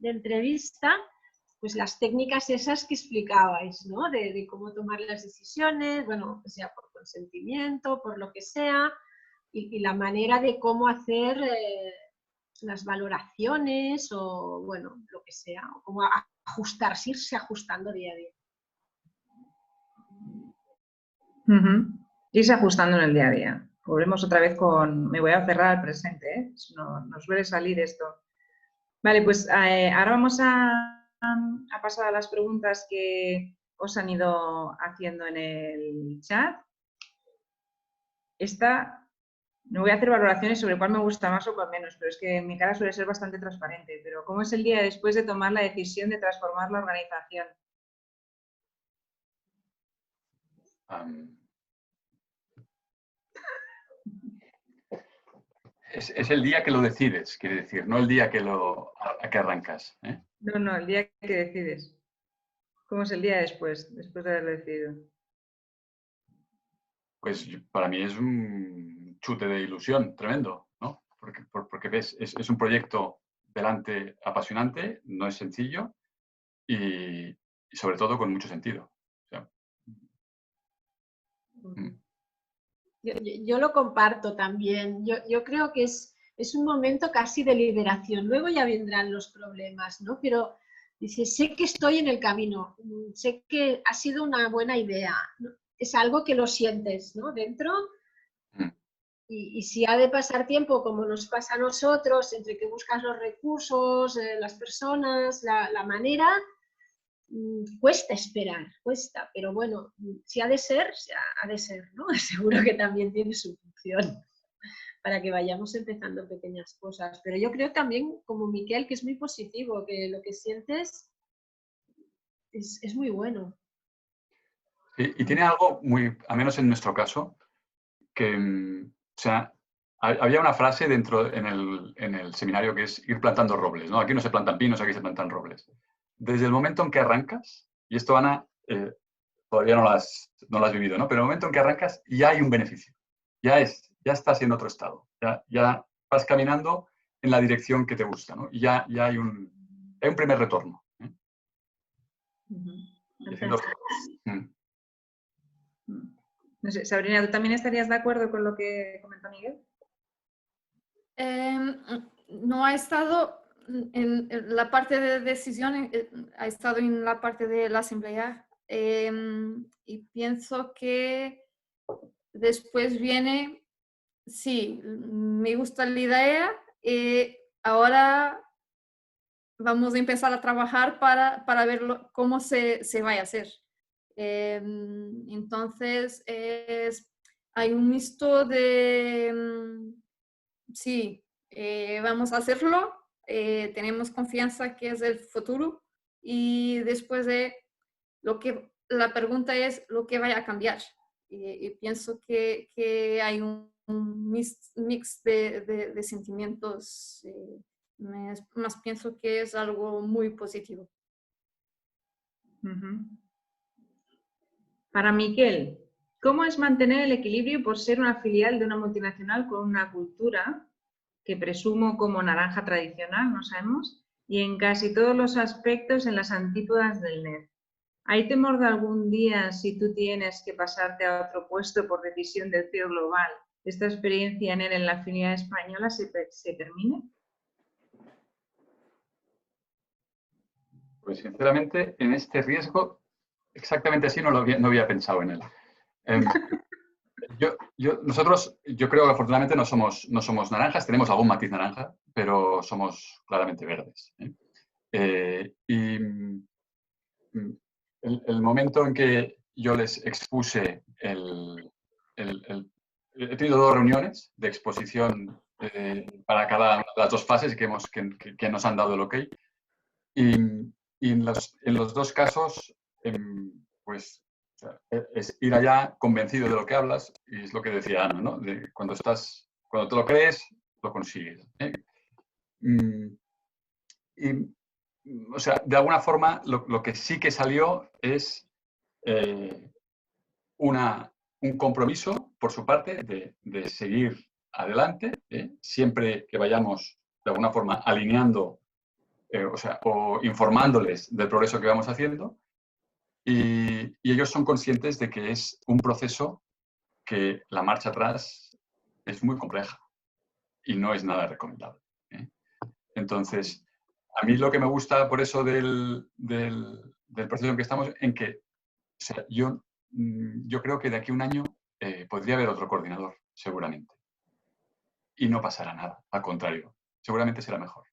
entrevista, pues las técnicas esas que explicabais, ¿no? De cómo tomar las decisiones, bueno, sea por consentimiento, por lo que sea, y la manera de cómo hacer las valoraciones o, bueno, lo que sea, o cómo ajustarse, irse ajustando día a día. Irse ajustando en el día a día. Volvemos otra vez con... Me voy a cerrar al presente, ¿eh? Nos suele salir esto. Vale, pues ahora vamos a pasar a las preguntas que os han ido haciendo en el chat. No voy a hacer valoraciones sobre cuál me gusta más o cuál menos, pero es que en mi cara suele ser bastante transparente. Pero ¿cómo es el día después de tomar la decisión de transformar la organización? Es el día que lo decides, quiere decir, no el día que arrancas, ¿eh? No, el día que decides. ¿Cómo es el día después de haberlo decidido? Pues para mí es un chute de ilusión tremendo, ¿no? Porque ves, es un proyecto delante apasionante, no es sencillo y sobre todo con mucho sentido. O sea, Yo lo comparto también. Yo creo que es un momento casi de liberación. Luego ya vendrán los problemas, ¿no? Pero dices, sé que estoy en el camino, sé que ha sido una buena idea. Es algo que lo sientes, ¿no? Dentro. Y si ha de pasar tiempo, como nos pasa a nosotros, entre que buscas los recursos, las personas, la manera, cuesta esperar, cuesta, pero bueno, si ha de ser, ha de ser, ¿no? Seguro que también tiene su función para que vayamos empezando pequeñas cosas. Pero yo creo también, como Miquel, que es muy positivo, que lo que sientes es muy bueno. Sí, y tiene algo muy, al menos en nuestro caso, que, o sea, había una frase dentro en el seminario que es ir plantando robles, ¿no? Aquí no se plantan pinos, aquí se plantan robles. Desde el momento en que arrancas, y esto, Ana, todavía no lo has vivido, ¿no? Pero en el momento en que arrancas ya hay un beneficio, ya estás en otro estado, ya vas caminando en la dirección que te gusta, ¿no? Y ya hay un primer retorno. No sé, Sabrina, ¿tú también estarías de acuerdo con lo que comenta Miguel? No ha estado en la parte de decisión, ha estado en la parte de la asamblea, y pienso que después viene, sí, me gusta la idea, ahora vamos a empezar a trabajar para ver cómo se va a hacer. Entonces, hay un mixto de, sí, vamos a hacerlo, tenemos confianza que es el futuro y después de la pregunta es lo que vaya a cambiar. Y pienso que hay un mix de sentimientos, más pienso que es algo muy positivo. Para Miquel, ¿Cómo es mantener el equilibrio por ser una filial de una multinacional con una cultura que presumo como naranja tradicional, no sabemos, y en casi todos los aspectos en las antípodas del NER? ¿Hay temor de algún día, si tú tienes que pasarte a otro puesto por decisión del CEO global, esta experiencia NER en la filial española se termine? Pues sinceramente, en este riesgo, exactamente así no había pensado en él. Yo creo que afortunadamente no somos naranjas, tenemos algún matiz naranja, pero somos claramente verdes. Y el momento en que yo les expuse he tenido 2 reuniones de exposición para cada una de las 2 fases que nos han dado el ok. Y en los 2 casos, pues, es ir allá convencido de lo que hablas, y es lo que decía Ana, ¿no? Cuando te lo crees, lo consigues. O sea, de alguna forma, lo que sí que salió es un compromiso por su parte de seguir adelante, siempre que vayamos de alguna forma alineando o informándoles del progreso que vamos haciendo, y ellos son conscientes de que es un proceso que la marcha atrás es muy compleja y no es nada recomendable. Entonces, a mí lo que me gusta por eso del proceso en que estamos, en que o sea, yo creo que de aquí a un año podría haber otro coordinador, seguramente. Y no pasará nada, al contrario, seguramente será mejor.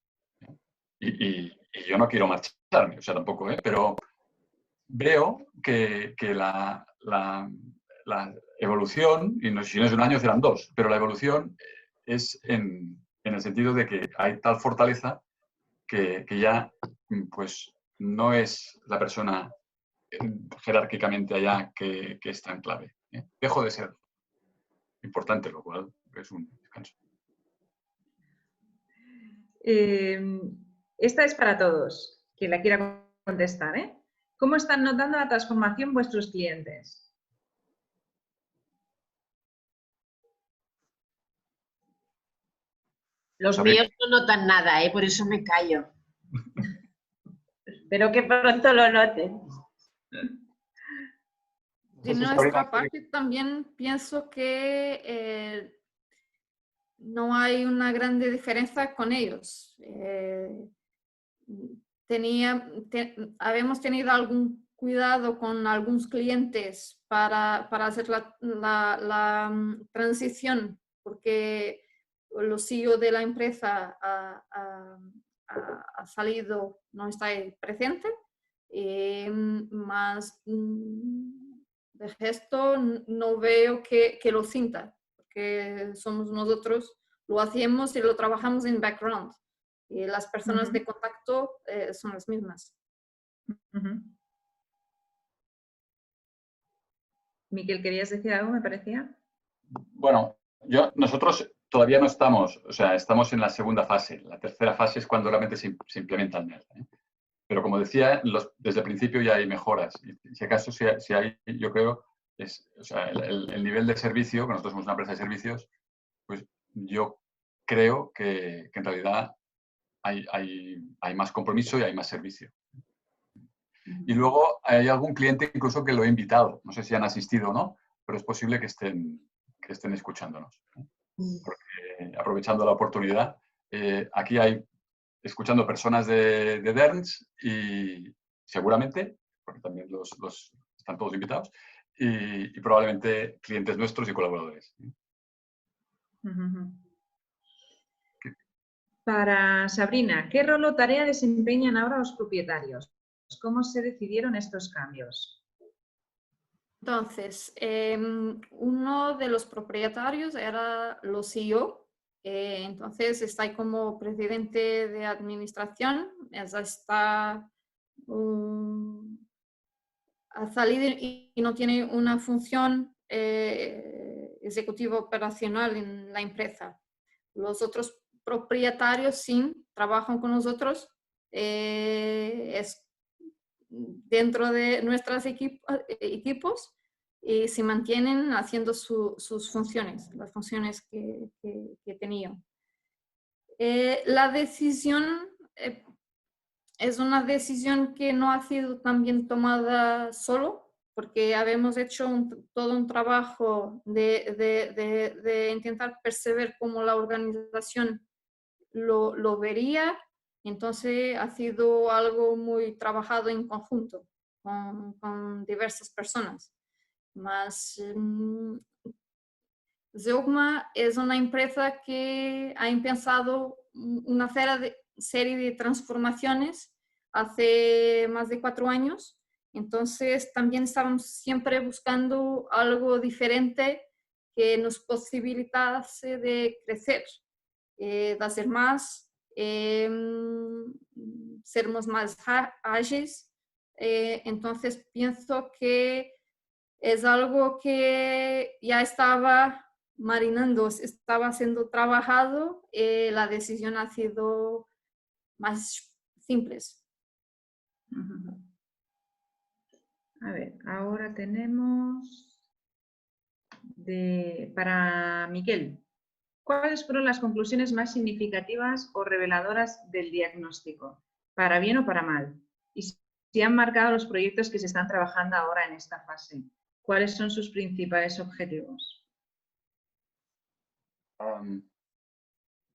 Y yo no quiero marcharme, o sea, tampoco, pero veo que la evolución, y si no es un año serán 2, pero la evolución es en el sentido de que hay tal fortaleza que ya pues no es la persona jerárquicamente allá que es tan clave. Dejo de ser importante, lo cual es un descanso. Esta es para todos, quien la quiera contestar. ¿Cómo están notando la transformación vuestros clientes? Los míos no notan nada, por eso me callo. Espero que pronto lo noten. De nuestra parte también pienso que no hay una grande diferencia con ellos. Habíamos tenido algún cuidado con algunos clientes para hacer la transición, porque el CEO de la empresa ha salido, no está ahí presente, más de gesto no veo que lo sienta, porque somos nosotros, lo hacemos y lo trabajamos en background. Y las personas de contacto son las mismas. Miquel, ¿querías decir algo, me parecía? Bueno, nosotros todavía no estamos, o sea, estamos en la segunda fase. La tercera fase es cuando realmente se implementa el NER. Pero como decía, desde el principio ya hay mejoras. Y si acaso, si hay, yo creo, o sea, el nivel de servicio, que nosotros somos una empresa de servicios, pues yo creo que en realidad hay más compromiso y hay más servicio. Y luego hay algún cliente incluso que lo he invitado. No sé si han asistido o no, pero es posible que estén escuchándonos. Porque, aprovechando la oportunidad, aquí hay escuchando personas de Derns y seguramente, porque también están todos invitados, y probablemente clientes nuestros y colaboradores. Para Sabrina, ¿qué rol o tarea desempeñan ahora los propietarios? ¿Cómo se decidieron estos cambios? Entonces, uno de los propietarios era el CEO, entonces está ahí como presidente de administración, está ha salido y no tiene una función ejecutiva operacional en la empresa. Los otros propietarios sí trabajan con nosotros, es dentro de nuestros equipos, se mantienen haciendo sus funciones, las funciones que tenían. La decisión es una decisión que no ha sido también tomada solo, porque habíamos hecho todo un trabajo de intentar percibir cómo la organización lo vería. Entonces ha sido algo muy trabajado en conjunto con diversas personas. Mas Zeugma es una empresa que ha empezado una serie de transformaciones hace más de 4 años. Entonces también estábamos siempre buscando algo diferente que nos posibilitase de crecer, de hacer más, sermos más ágiles. Entonces pienso que es algo que ya estaba marinando, estaba siendo trabajado, la decisión ha sido más simple. A ver, ahora tenemos para Miquel. ¿Cuáles fueron las conclusiones más significativas o reveladoras del diagnóstico, para bien o para mal? Y si han marcado los proyectos que se están trabajando ahora en esta fase. ¿Cuáles son sus principales objetivos?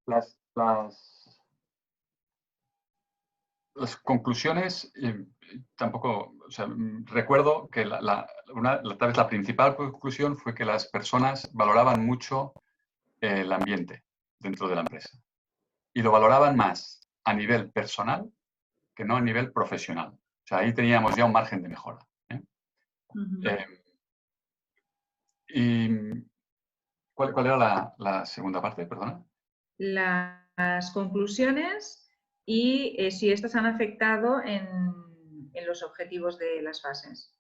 Las conclusiones, tampoco, o sea, recuerdo que tal vez la principal conclusión fue que las personas valoraban mucho el ambiente dentro de la empresa y lo valoraban más a nivel personal que no a nivel profesional. O sea, ahí teníamos ya un margen de mejora. ¿Y cuál era la segunda parte? Perdona. Las conclusiones y si estas han afectado en los objetivos de las fases.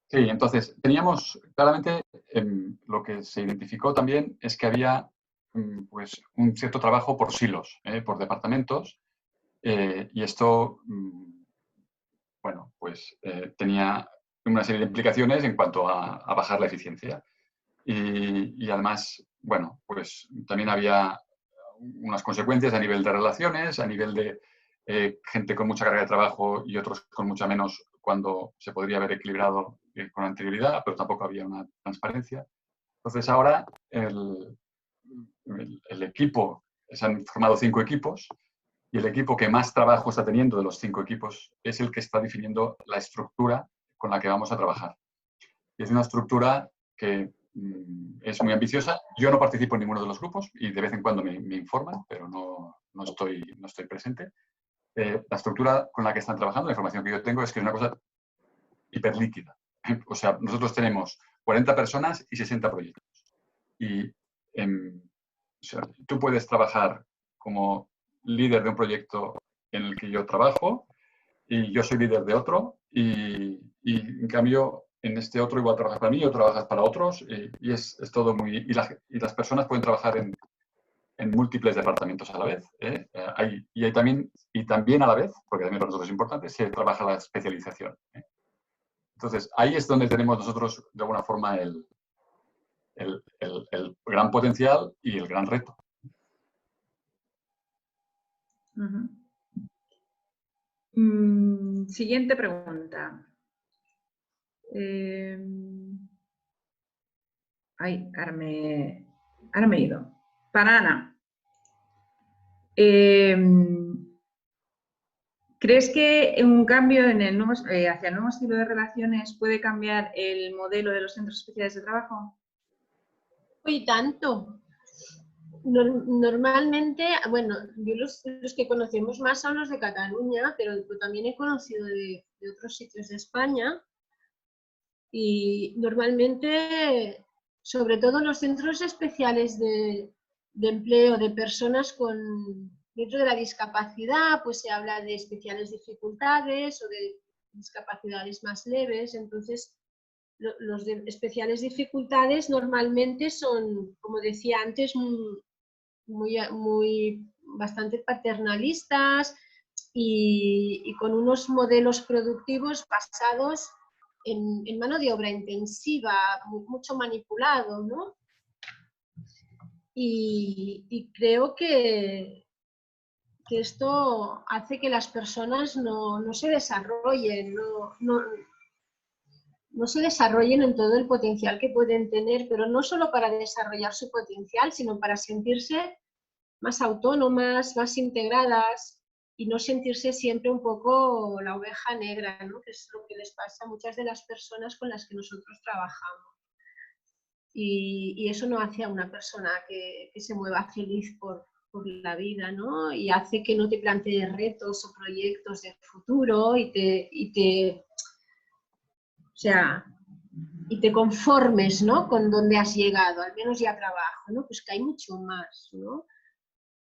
Sí, entonces teníamos claramente lo que se identificó también es que había pues, un cierto trabajo por silos, por departamentos, y esto, bueno, pues tenía una serie de implicaciones en cuanto a bajar la eficiencia. Y además, bueno, pues también había unas consecuencias a nivel de relaciones, a nivel de gente con mucha carga de trabajo y otros con mucha menos, cuando se podría haber equilibrado con anterioridad, pero tampoco había una transparencia. Entonces ahora el equipo, se han formado 5 equipos y el equipo que más trabajo está teniendo de los 5 equipos es el que está definiendo la estructura con la que vamos a trabajar. Y es una estructura que es muy ambiciosa. Yo no participo en ninguno de los grupos y de vez en cuando me informan, pero no estoy presente. La estructura con la que están trabajando, la información que yo tengo, es que es una cosa hiperlíquida. O sea, nosotros tenemos 40 personas y 60 proyectos. Y o sea, tú puedes trabajar como líder de un proyecto en el que yo trabajo y yo soy líder de otro y en cambio en este otro igual trabajas para mí o trabajas para otros y es todo muy... Y las personas pueden trabajar en múltiples departamentos a la vez. Y también a la vez, porque también para nosotros es importante, se trabaja la especialización. Entonces, ahí es donde tenemos nosotros, de alguna forma, el gran potencial y el gran reto. Siguiente pregunta. Ahora me he ido. Para Ana. ¿Crees que un cambio en hacia el nuevo estilo de relaciones puede cambiar el modelo de los centros especiales de trabajo? Y tanto. Normalmente, bueno, yo los que conocemos más son los de Cataluña, pero también he conocido de otros sitios de España. Y normalmente, sobre todo los centros especiales de empleo de personas dentro de la discapacidad, pues se habla de especiales dificultades o de discapacidades más leves. Entonces, los de especiales dificultades normalmente son, como decía antes, bastante paternalistas y con unos modelos productivos basados en mano de obra intensiva, mucho manipulado, ¿no? Y creo que esto hace que las personas no se desarrollen, no se desarrollen en todo el potencial que pueden tener, pero no solo para desarrollar su potencial, sino para sentirse más autónomas, más integradas y no sentirse siempre un poco la oveja negra, ¿no? Que es lo que les pasa a muchas de las personas con las que nosotros trabajamos. Y eso no hace a una persona que se mueva feliz por la vida, ¿no? Y hace que no te plantees retos o proyectos de futuro y te conformes, ¿no? Con donde has llegado, al menos ya trabajo, ¿no? Pues que hay mucho más, ¿no?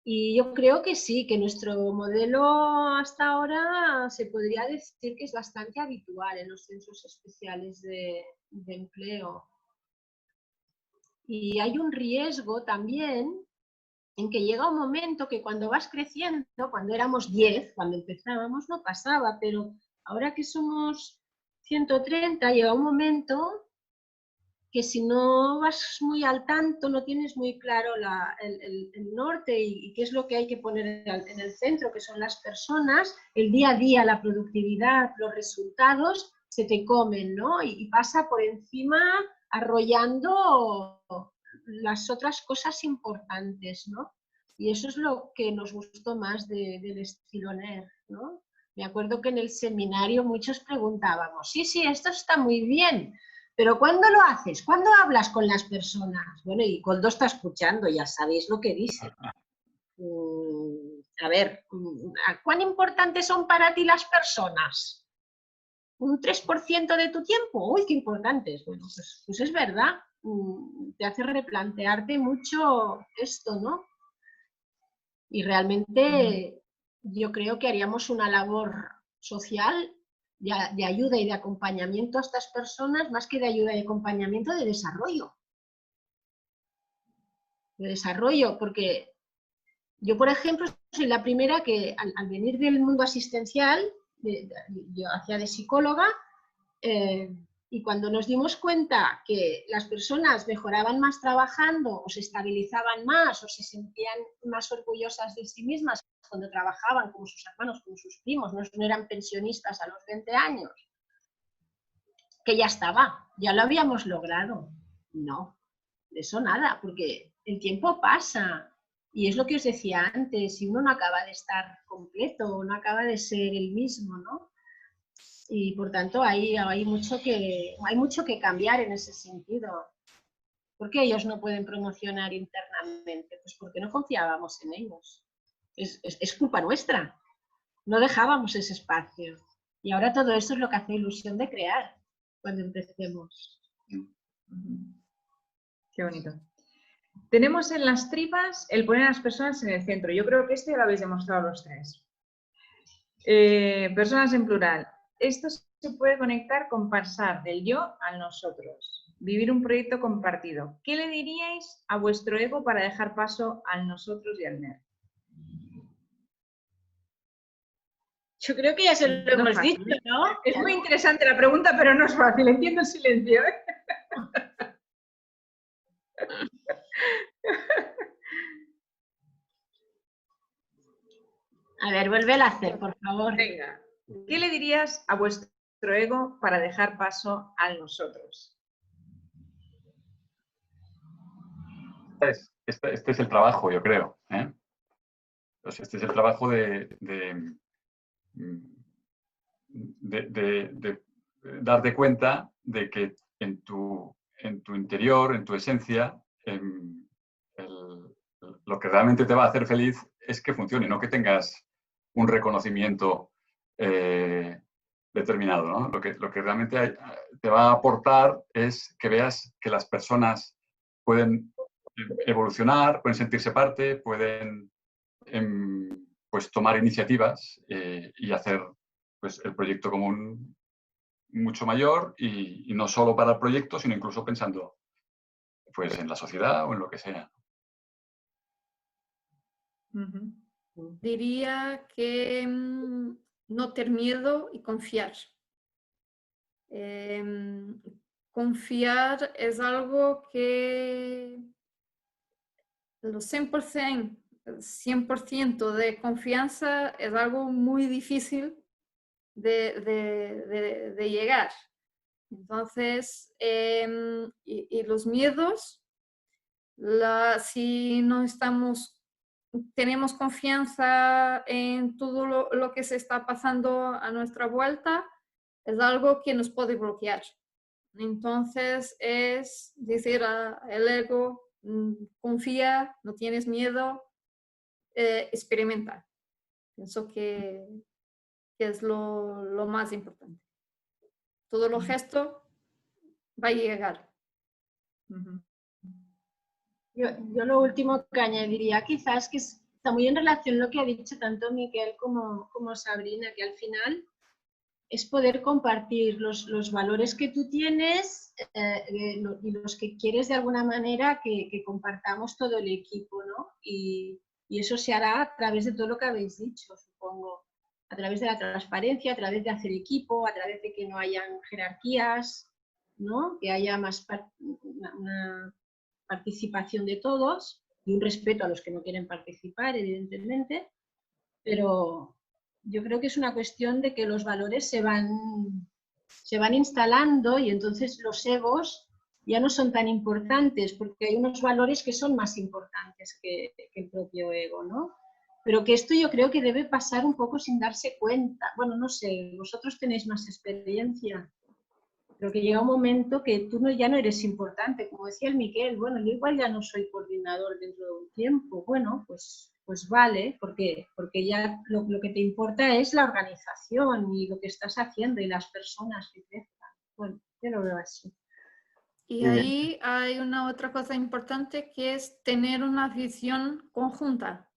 Y yo creo que sí, que nuestro modelo hasta ahora se podría decir que es bastante habitual en los centros especiales de empleo. Y hay un riesgo también en que llega un momento que cuando vas creciendo, cuando éramos 10, cuando empezábamos no pasaba, pero ahora que somos 130, llega un momento que si no vas muy al tanto, no tienes muy claro el norte y qué es lo que hay que poner en el centro, que son las personas, el día a día, la productividad, los resultados, se te comen, ¿no? Y pasa por encima arrollando las otras cosas importantes, ¿no? Y eso es lo que nos gustó más del estilo NER, ¿no? Me acuerdo que en el seminario muchos preguntábamos, sí, esto está muy bien, pero ¿cuándo lo haces? ¿Cuándo hablas con las personas? Bueno, y Koldo está escuchando, ya sabéis lo que dice. A ver, ¿cuán importantes son para ti las personas? ¿Un 3% de tu tiempo? ¡Uy, qué importantes! Bueno, pues es verdad. Te hace replantearte mucho esto, ¿no? Y realmente yo creo que haríamos una labor social de ayuda y de acompañamiento a estas personas, más que de ayuda y acompañamiento, de desarrollo. De desarrollo, porque yo, por ejemplo, soy la primera que al venir del mundo asistencial, yo hacía de psicóloga, y cuando nos dimos cuenta que las personas mejoraban más trabajando, o se estabilizaban más, o se sentían más orgullosas de sí mismas cuando trabajaban, como sus hermanos, como sus primos, no eran pensionistas a los 20 años, que ya estaba, ya lo habíamos logrado. No, de eso nada, porque el tiempo pasa. Y es lo que os decía antes, si uno no acaba de estar completo, no acaba de ser el mismo, ¿no? Y por tanto hay mucho que cambiar en ese sentido. ¿Por qué ellos no pueden promocionar internamente? Pues porque no confiábamos en ellos. Es culpa nuestra. No dejábamos ese espacio. Y ahora todo eso es lo que hace ilusión de crear cuando empecemos. Qué bonito. Tenemos en las tripas el poner a las personas en el centro. Yo creo que esto ya lo habéis demostrado los tres. Personas en plural. Esto se puede conectar con pasar del yo al nosotros. Vivir un proyecto compartido. ¿Qué le diríais a vuestro ego para dejar paso al nosotros y al NER? Yo creo que ya se lo hemos dicho, ¿no? Es muy interesante la pregunta, pero no es fácil. Entiendo el silencio, ¿eh? A ver, vuélvela a hacer, por favor. Venga. ¿Qué le dirías a vuestro ego para dejar paso al nosotros? Este es el trabajo, yo creo. Pues este es el trabajo de darte cuenta de que en tu interior, en tu esencia, lo que realmente te va a hacer feliz es que funcione, no que tengas un reconocimiento determinado, ¿no? Lo que realmente te va a aportar es que veas que las personas pueden evolucionar, pueden sentirse parte, pueden pues, tomar iniciativas y hacer pues, el proyecto común mucho mayor y no solo para el proyecto, sino incluso pensando pues, en la sociedad o en lo que sea. Diría que no tener miedo y confiar. Confiar es algo que los 100% de confianza es algo muy difícil de llegar. Entonces, y los miedos, si no tenemos confianza en todo lo que se está pasando a nuestra vuelta, es algo que nos puede bloquear. Entonces, es decir al ego, confía, no tienes miedo, experimenta. Pienso que es lo más importante. Todo lo gesto va a llegar. Yo lo último que añadiría quizás que está muy en relación lo que ha dicho tanto Miquel como Sabrina, que al final es poder compartir los valores que tú tienes y los que quieres de alguna manera que compartamos todo el equipo, ¿no? Y eso se hará a través de todo lo que habéis dicho, supongo. A través de la transparencia, a través de hacer equipo, a través de que no hayan jerarquías, ¿no? Que haya más una participación de todos y un respeto a los que no quieren participar, evidentemente, pero yo creo que es una cuestión de que los valores se van instalando y entonces los egos ya no son tan importantes porque hay unos valores que son más importantes que el propio ego, ¿no? Pero que esto yo creo que debe pasar un poco sin darse cuenta. Bueno, no sé, vosotros tenéis más experiencia, pero que llega un momento que tú ya no eres importante. Como decía el Miquel, bueno, yo igual ya no soy coordinador dentro de un tiempo. Bueno, pues vale, porque ya lo que te importa es la organización y lo que estás haciendo y las personas que crezcan. Bueno, yo lo veo así. Y ahí hay una otra cosa importante que es tener una visión conjunta.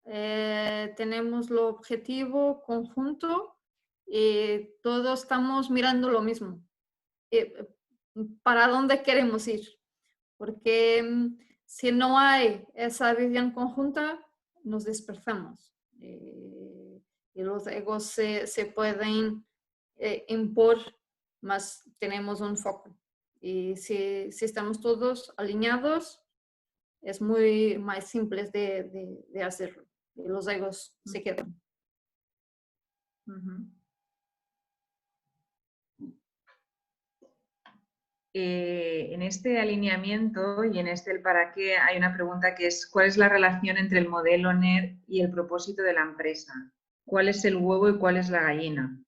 Tenemos lo objetivo conjunto y todos estamos mirando lo mismo. ¿Para dónde queremos ir? Porque si no hay esa visión conjunta, nos dispersamos. Y los egos se pueden impor, más tenemos un foco. Y si estamos todos alineados, es muy más simple de hacerlo. Y los egos se quedan. En este alineamiento y en el para qué hay una pregunta que es ¿cuál es la relación entre el modelo NER y el propósito de la empresa? ¿Cuál es el huevo y cuál es la gallina?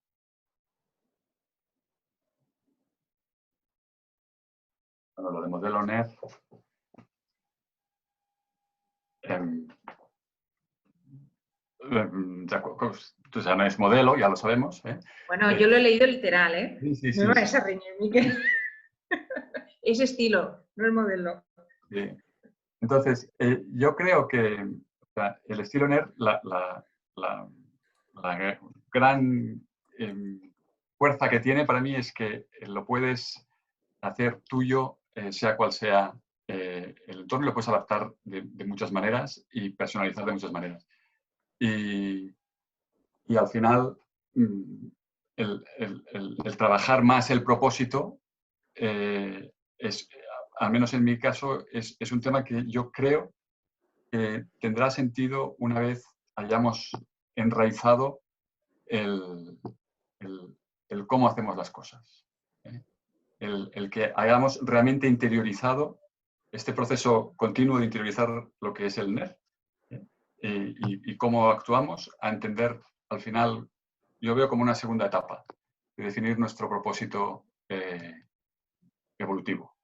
Bueno, lo de modelo NER, ya no es modelo, ya lo sabemos. Bueno, yo lo he leído literal, ¿eh? Sí, No me vais a reñir, Miquel. Es estilo, no es modelo. Sí. Entonces, yo creo que el estilo NER, la gran fuerza que tiene para mí es que lo puedes hacer tuyo, sea cual sea el entorno, lo puedes adaptar de muchas maneras y personalizar de muchas maneras. Y al final, el trabajar más el propósito es, al menos en mi caso, es un tema que yo creo que tendrá sentido una vez hayamos enraizado el cómo hacemos las cosas. El que hayamos realmente interiorizado este proceso continuo de interiorizar lo que es el NER y cómo actuamos, a entender al final, yo veo como una segunda etapa de definir nuestro propósito evolutivo.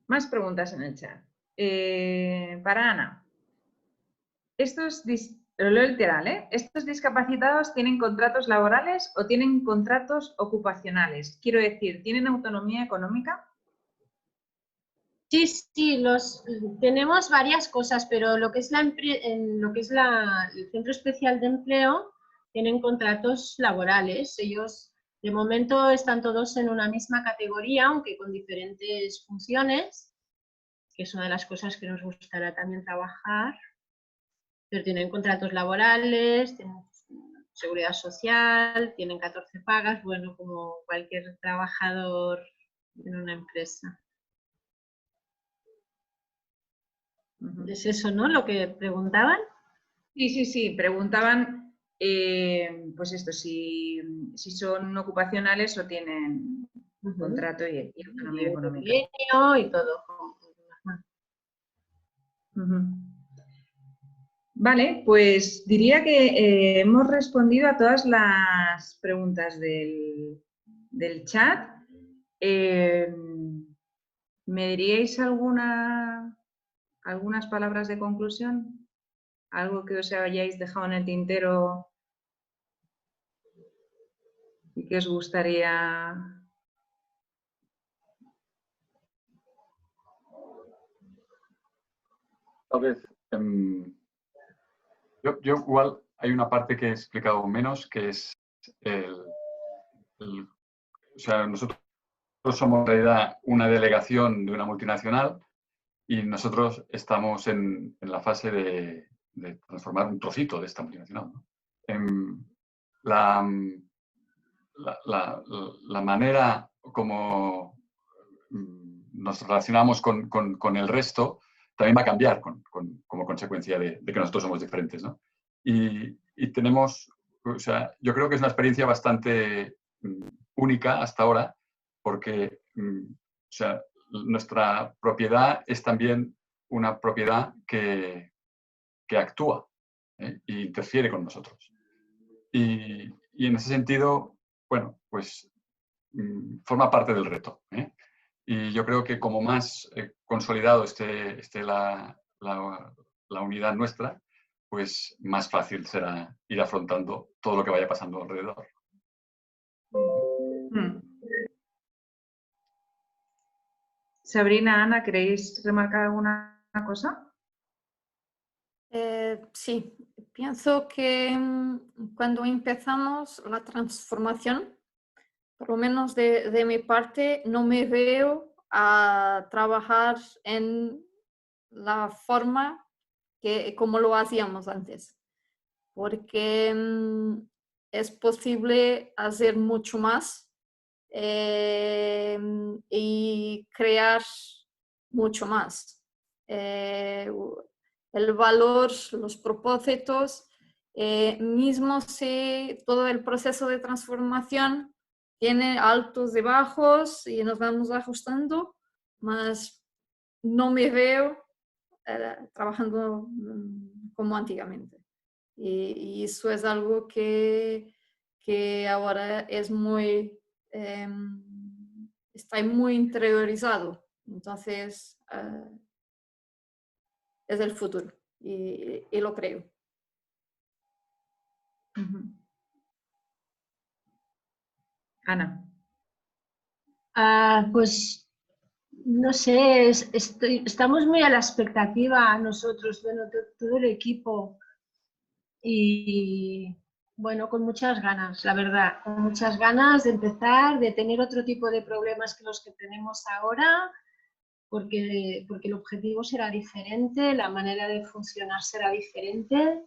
Más preguntas en el chat. Para Ana. Lo leo literal, ¿eh? ¿Estos discapacitados tienen contratos laborales o tienen contratos ocupacionales? Quiero decir, ¿tienen autonomía económica? Sí, tenemos varias cosas, pero lo que es el Centro Especial de Empleo tienen contratos laborales. Ellos de momento están todos en una misma categoría, aunque con diferentes funciones, que es una de las cosas que nos gustará también trabajar, pero tienen contratos laborales, tienen seguridad social, tienen 14 pagas, bueno, como cualquier trabajador en una empresa. ¿Es eso, no? Lo que preguntaban. Sí. Preguntaban, pues esto, si son ocupacionales o tienen contrato y autonomía económica. Y todo. Vale, pues diría que hemos respondido a todas las preguntas del chat. ¿Me diríais algunas palabras de conclusión? ¿Algo que os hayáis dejado en el tintero y que os gustaría? Tal vez, yo igual hay una parte que he explicado menos, que es o sea, nosotros somos en realidad una delegación de una multinacional y nosotros estamos en la fase de transformar un trocito de esta multinacional, ¿no? La manera como nos relacionamos con el resto también va a cambiar como consecuencia de que nosotros somos diferentes, ¿no? Y tenemos, o sea, yo creo que es una experiencia bastante única hasta ahora, porque o sea, nuestra propiedad es también una propiedad que actúa e interfiere con nosotros. Y en ese sentido, bueno, pues forma parte del reto, ¿eh? Y yo creo que como más consolidado esté la unidad nuestra, pues más fácil será ir afrontando todo lo que vaya pasando alrededor. Sabrina, Ana, ¿queréis remarcar alguna cosa? Sí, pienso que cuando empezamos la transformación, por lo menos de mi parte, no me veo a trabajar en la forma como lo hacíamos antes, porque es posible hacer mucho más y crear mucho más. El valor, los propósitos, mismo si todo el proceso de transformación tiene altos y bajos y nos vamos ajustando, mas no me veo trabajando como antiguamente. Y eso es algo que ahora es muy, está muy interiorizado. Entonces, es el futuro y lo creo. Ana. Pues no sé, estamos muy a la expectativa nosotros, bueno, todo el equipo y bueno, con muchas ganas, la verdad, con muchas ganas de empezar, de tener otro tipo de problemas que los que tenemos ahora, porque el objetivo será diferente, la manera de funcionar será diferente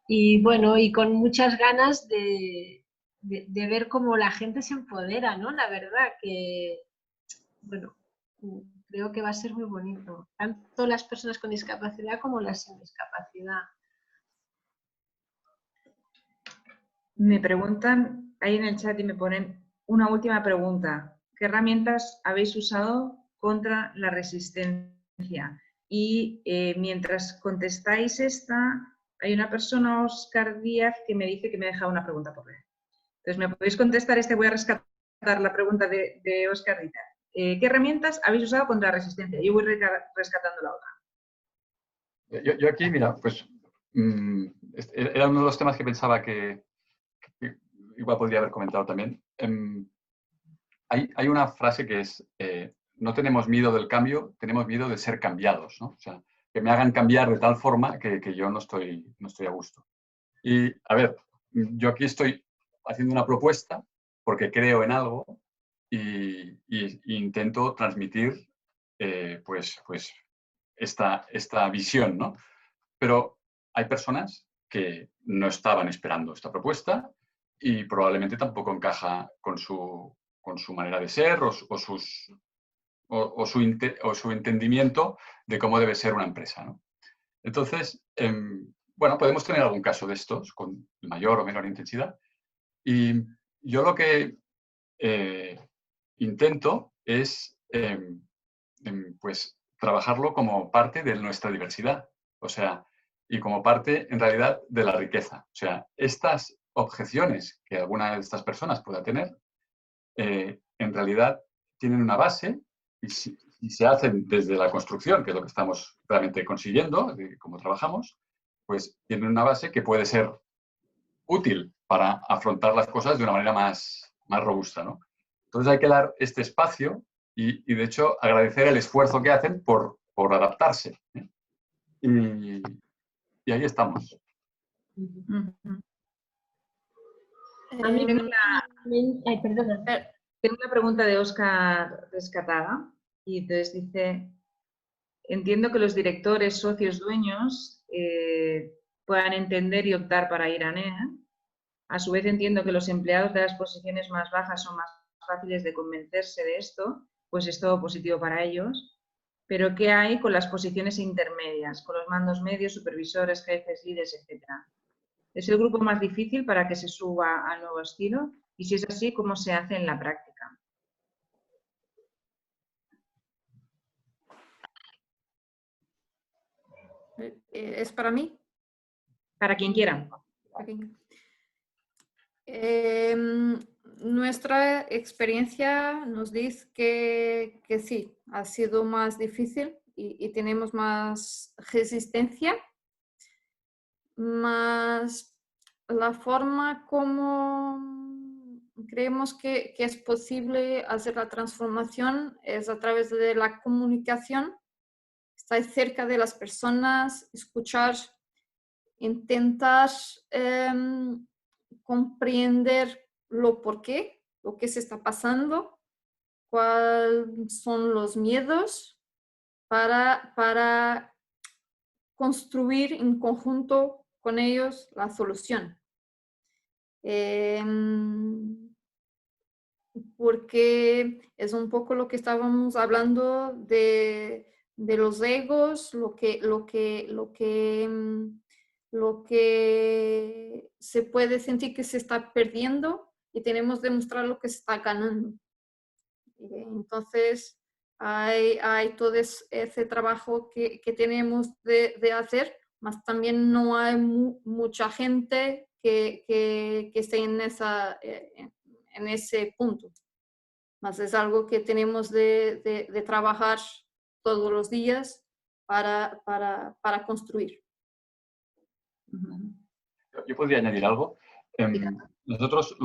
y bueno, y con muchas ganas de ver cómo la gente se empodera, ¿no? La verdad que, bueno, creo que va a ser muy bonito, tanto las personas con discapacidad como las sin discapacidad. Me preguntan ahí en el chat y me ponen una última pregunta. ¿Qué herramientas habéis usado contra la resistencia? Y mientras contestáis esta, hay una persona, Óscar Díaz, que me dice que me ha dejado una pregunta por leer. Entonces, ¿me podéis contestar esta? Voy a rescatar la pregunta de Óscar Díaz. ¿Qué herramientas habéis usado contra la resistencia? Yo voy rescatando la otra. Yo aquí, mira, pues era uno de los temas que pensaba que igual podría haber comentado también. Hay una frase que es, no tenemos miedo del cambio, tenemos miedo de ser cambiados, ¿no? O sea, que me hagan cambiar de tal forma que yo no estoy a gusto. Y, a ver, yo aquí estoy haciendo una propuesta porque creo en algo y intento transmitir pues esta visión, ¿no? Pero hay personas que no estaban esperando esta propuesta y probablemente tampoco encaja con su manera de ser o su entendimiento de cómo debe ser una empresa, ¿no? Entonces, bueno, podemos tener algún caso de estos con mayor o menor intensidad. Y yo lo que intento es pues, trabajarlo como parte de nuestra diversidad, o sea, y como parte, en realidad, de la riqueza. O sea, estas objeciones que alguna de estas personas pueda tener, en realidad tienen una base y se hacen desde la construcción, que es lo que estamos realmente consiguiendo, de cómo trabajamos, pues tienen una base que puede ser útil para afrontar las cosas de una manera más robusta, ¿no? Entonces hay que dar este espacio y de hecho, agradecer el esfuerzo que hacen por adaptarse. Y ahí estamos. A mí perdona. Tengo una pregunta de Óscar Rescatada y entonces dice, entiendo que los directores, socios, dueños puedan entender y optar para ir a NEA. A su vez entiendo que los empleados de las posiciones más bajas son más fáciles de convencerse de esto, pues es todo positivo para ellos. Pero ¿qué hay con las posiciones intermedias, con los mandos medios, supervisores, jefes, líderes, etcétera? ¿Es el grupo más difícil para que se suba al nuevo estilo? Y si es así, ¿cómo se hace en la práctica? ¿Es para mí? Para quien quiera. Nuestra experiencia nos dice que sí, ha sido más difícil y tenemos más resistencia, más la forma como creemos que es posible hacer la transformación es a través de la comunicación, estar cerca de las personas, escuchar, intentar comprender lo por qué, lo que se está pasando, cuáles son los miedos para construir en conjunto con ellos la solución. Porque es un poco lo que estábamos hablando de los egos, lo que se puede sentir que se está perdiendo y tenemos que demostrar lo que se está ganando. Entonces, hay todo ese trabajo que tenemos de hacer, más también no hay mucha gente que esté en ese punto. Más es algo que tenemos de trabajar todos los días para construir. Yo podría añadir algo. Nosotros,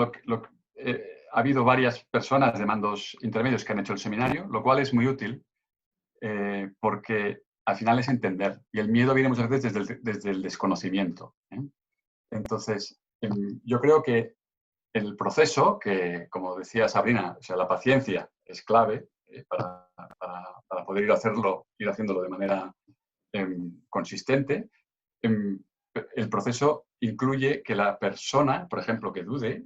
ha habido varias personas de mandos intermedios que han hecho el seminario, lo cual es muy útil porque al final es entender. Y el miedo viene muchas veces desde el desconocimiento. Entonces, yo creo que el proceso, que como decía Sabrina, o sea, la paciencia es clave para poder ir haciéndolo de manera consistente. El proceso incluye que la persona, por ejemplo, que dude,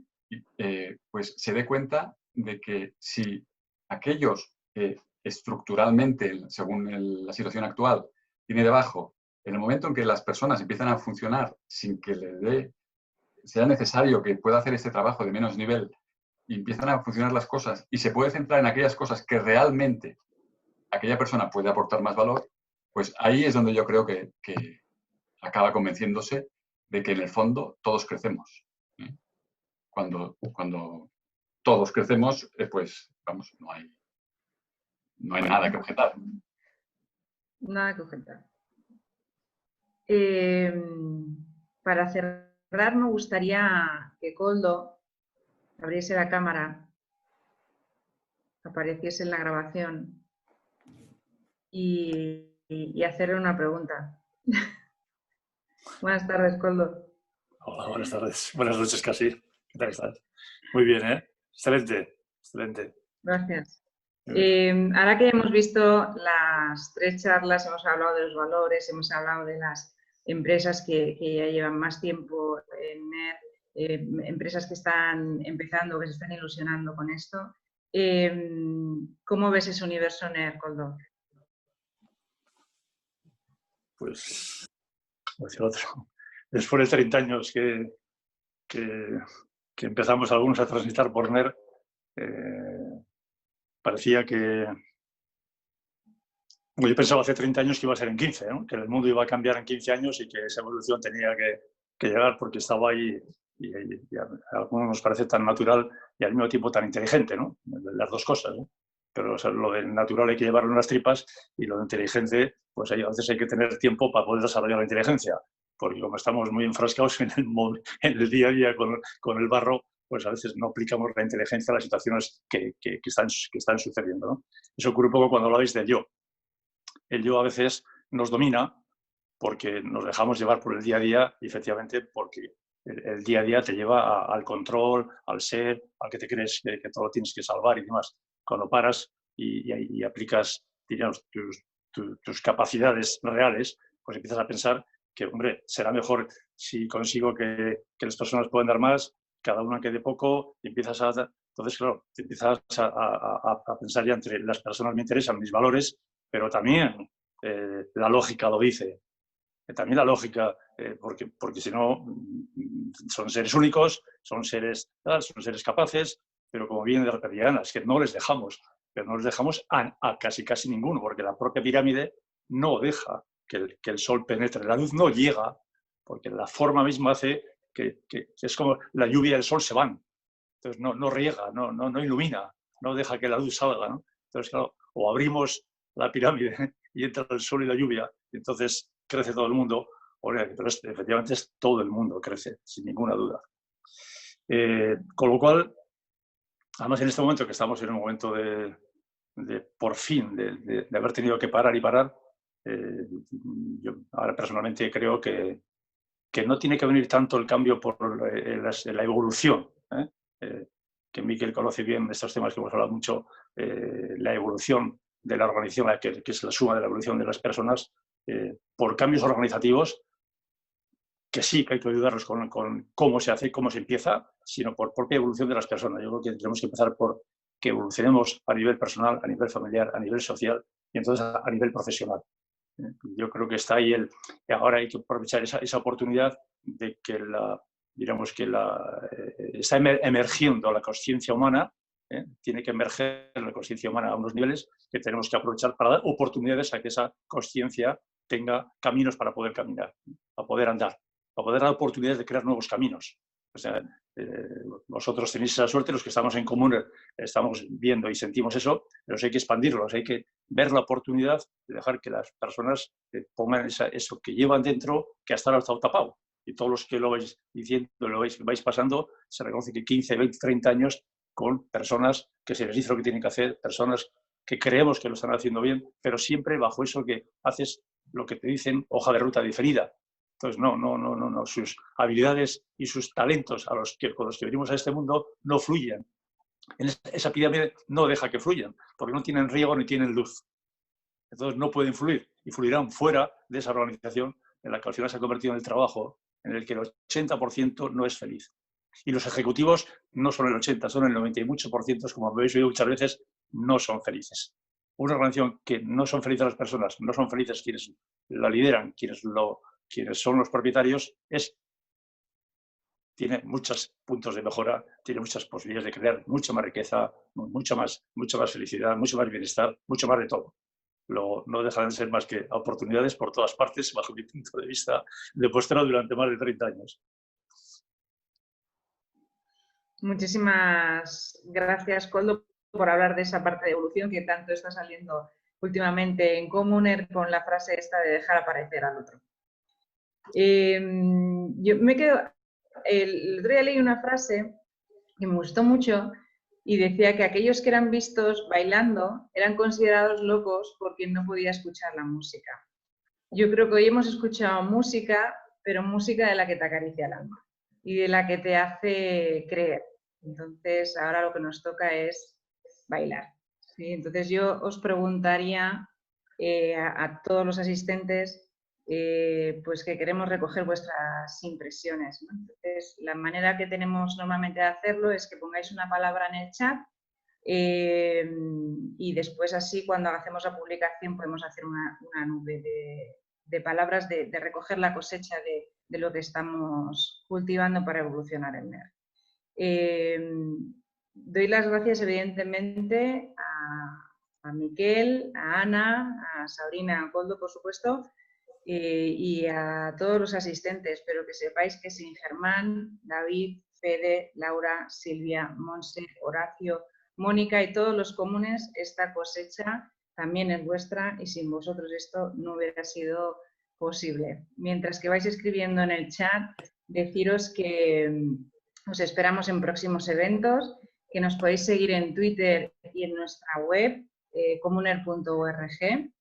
pues se dé cuenta de que si aquellos que estructuralmente, según la situación actual, tiene debajo, en el momento en que las personas empiezan a funcionar sin que sea necesario que pueda hacer este trabajo de menos nivel y empiezan a funcionar las cosas y se puede centrar en aquellas cosas que realmente aquella persona puede aportar más valor, pues ahí es donde yo creo que acaba convenciéndose de que en el fondo todos crecemos. Cuando todos crecemos, pues vamos, no hay nada que objetar. Nada que objetar. Para cerrar, me gustaría que Koldo abriese la cámara, apareciese en la grabación y hacerle una pregunta. Buenas tardes, Koldo. Hola, buenas tardes. Buenas noches casi. ¿Qué tal estás? Muy bien, ¿eh? Excelente, excelente. Gracias. Ahora que hemos visto las 3 charlas, hemos hablado de los valores, hemos hablado de las empresas que ya llevan más tiempo en NER, empresas que están empezando, que se están ilusionando con esto. ¿Cómo ves ese universo NER, Koldo? Pues, después de 30 años que empezamos algunos a transitar por NER, parecía que... Yo pensaba hace 30 años que iba a ser en 15, ¿no? Que el mundo iba a cambiar en 15 años y que esa evolución tenía que llegar porque estaba ahí y a algunos nos parece tan natural y al mismo tiempo tan inteligente, ¿no? Las dos cosas, ¿no? Pero o sea, lo de natural hay que llevarlo en las tripas y lo de inteligente, pues a veces hay que tener tiempo para poder desarrollar la inteligencia, porque como estamos muy enfrascados en el día a día con el barro, pues a veces no aplicamos la inteligencia a las situaciones que están sucediendo, ¿no? Eso ocurre un poco cuando habláis del yo. El yo a veces nos domina porque nos dejamos llevar por el día a día y efectivamente porque el día a día te lleva al control, al ser, al que te crees que todo lo tienes que salvar y demás. Cuando paras y aplicas, digamos, tus capacidades reales, pues empiezas a pensar que, hombre, será mejor si consigo que las personas puedan dar más, cada una que dé poco, y empiezas a... Entonces, claro, te empiezas a pensar ya entre las personas me interesan, mis valores, pero también la lógica lo dice. También la lógica, porque si no, son seres únicos, son seres capaces, pero como bien de repetida, es que no les dejamos, pero no les dejamos a casi ninguno, porque la propia pirámide no deja que el sol penetre, la luz no llega, porque la forma misma hace que es como la lluvia y el sol se van, entonces no riega, no ilumina, no deja que la luz salga, ¿no? Entonces, claro, o abrimos la pirámide y entra el sol y la lluvia, y entonces crece todo el mundo, pero efectivamente es todo el mundo crece, sin ninguna duda. Con lo cual, además en este momento que estamos en un momento de por fin, de haber tenido que parar y parar, yo ahora personalmente creo que no tiene que venir tanto el cambio por la evolución, que Miquel conoce bien estos temas que hemos hablado mucho, la evolución de la organización, que es la suma de la evolución de las personas, por cambios organizativos, que sí que hay que ayudarlos con cómo se hace y cómo se empieza, sino por propia evolución de las personas. Yo creo que tenemos que empezar por que evolucionemos a nivel personal, a nivel familiar, a nivel social y entonces a nivel profesional. Yo creo que está ahí ahora hay que aprovechar esa oportunidad de que está emergiendo la conciencia humana, tiene que emerger la conciencia humana a unos niveles que tenemos que aprovechar para dar oportunidades a que esa conciencia tenga caminos para poder caminar, para poder andar, para poder dar oportunidades de crear nuevos caminos. O sea, vosotros tenéis esa suerte, los que estamos en común estamos viendo y sentimos eso, pero hay que expandirlos, hay que ver la oportunidad de dejar que las personas pongan eso que llevan dentro, que hasta ahora está tapado. Y todos los que lo vais diciendo, lo vais pasando, se reconoce que 15, 20, 30 años con personas que se les dice lo que tienen que hacer, personas que creemos que lo están haciendo bien, pero siempre bajo eso que haces lo que te dicen, hoja de ruta diferida. Entonces, no. Sus habilidades y sus talentos con los que venimos a este mundo no fluyen. Esa pirámide no deja que fluyan, porque no tienen riego ni tienen luz. Entonces no pueden fluir y fluirán fuera de esa organización en la que al final se ha convertido en el trabajo en el que el 80% no es feliz. Y los ejecutivos no son el 80%, son el 90% y muchos por ciento, como habéis oído muchas veces, no son felices. Una organización que no son felices las personas, no son felices quienes la lideran, quienes son los propietarios, tiene muchos puntos de mejora, tiene muchas posibilidades de crear mucha más riqueza, mucha más felicidad, mucho más bienestar, mucho más de todo. No dejan de ser más que oportunidades por todas partes, bajo mi punto de vista, demostrado durante más de 30 años. Muchísimas gracias, Koldo, por hablar de esa parte de evolución que tanto está saliendo últimamente en Comuner con la frase esta de dejar aparecer al otro. Yo me quedo... El otro día leí una frase que me gustó mucho y decía que aquellos que eran vistos bailando eran considerados locos porque no podía escuchar la música. Yo creo que hoy hemos escuchado música, pero música de la que te acaricia el alma y de la que te hace creer. Entonces, ahora lo que nos toca es bailar, ¿sí? Entonces, yo os preguntaría a todos los asistentes pues que queremos recoger vuestras impresiones, ¿no? Entonces, la manera que tenemos normalmente de hacerlo es que pongáis una palabra en el chat y después así cuando hacemos la publicación podemos hacer una nube de palabras, de recoger la cosecha de lo que estamos cultivando para evolucionar el NER. Doy las gracias evidentemente a Miquel, a Ana, a Sabrina, a Coldo, por supuesto, y a todos los asistentes. Pero que sepáis que sin Germán, David, Fede, Laura, Silvia, Monse, Horacio, Mónica y todos los comunes, esta cosecha también es vuestra y sin vosotros esto no hubiera sido posible. Mientras que vais escribiendo en el chat, deciros que os esperamos en próximos eventos, que nos podéis seguir en Twitter y en nuestra web, comuner.org.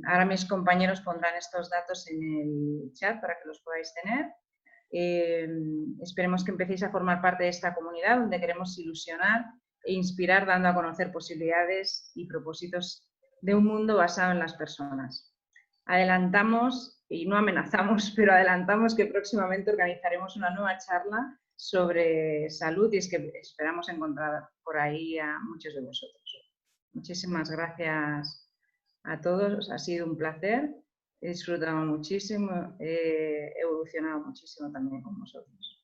Ahora mis compañeros pondrán estos datos en el chat para que los podáis tener. Esperemos que empecéis a formar parte de esta comunidad donde queremos ilusionar e inspirar dando a conocer posibilidades y propósitos de un mundo basado en las personas. Adelantamos, y no amenazamos, pero adelantamos que próximamente organizaremos una nueva charla sobre salud y es que esperamos encontrar por ahí a muchos de vosotros. Muchísimas gracias a todos, ha sido un placer, he disfrutado muchísimo, he evolucionado muchísimo también con vosotros.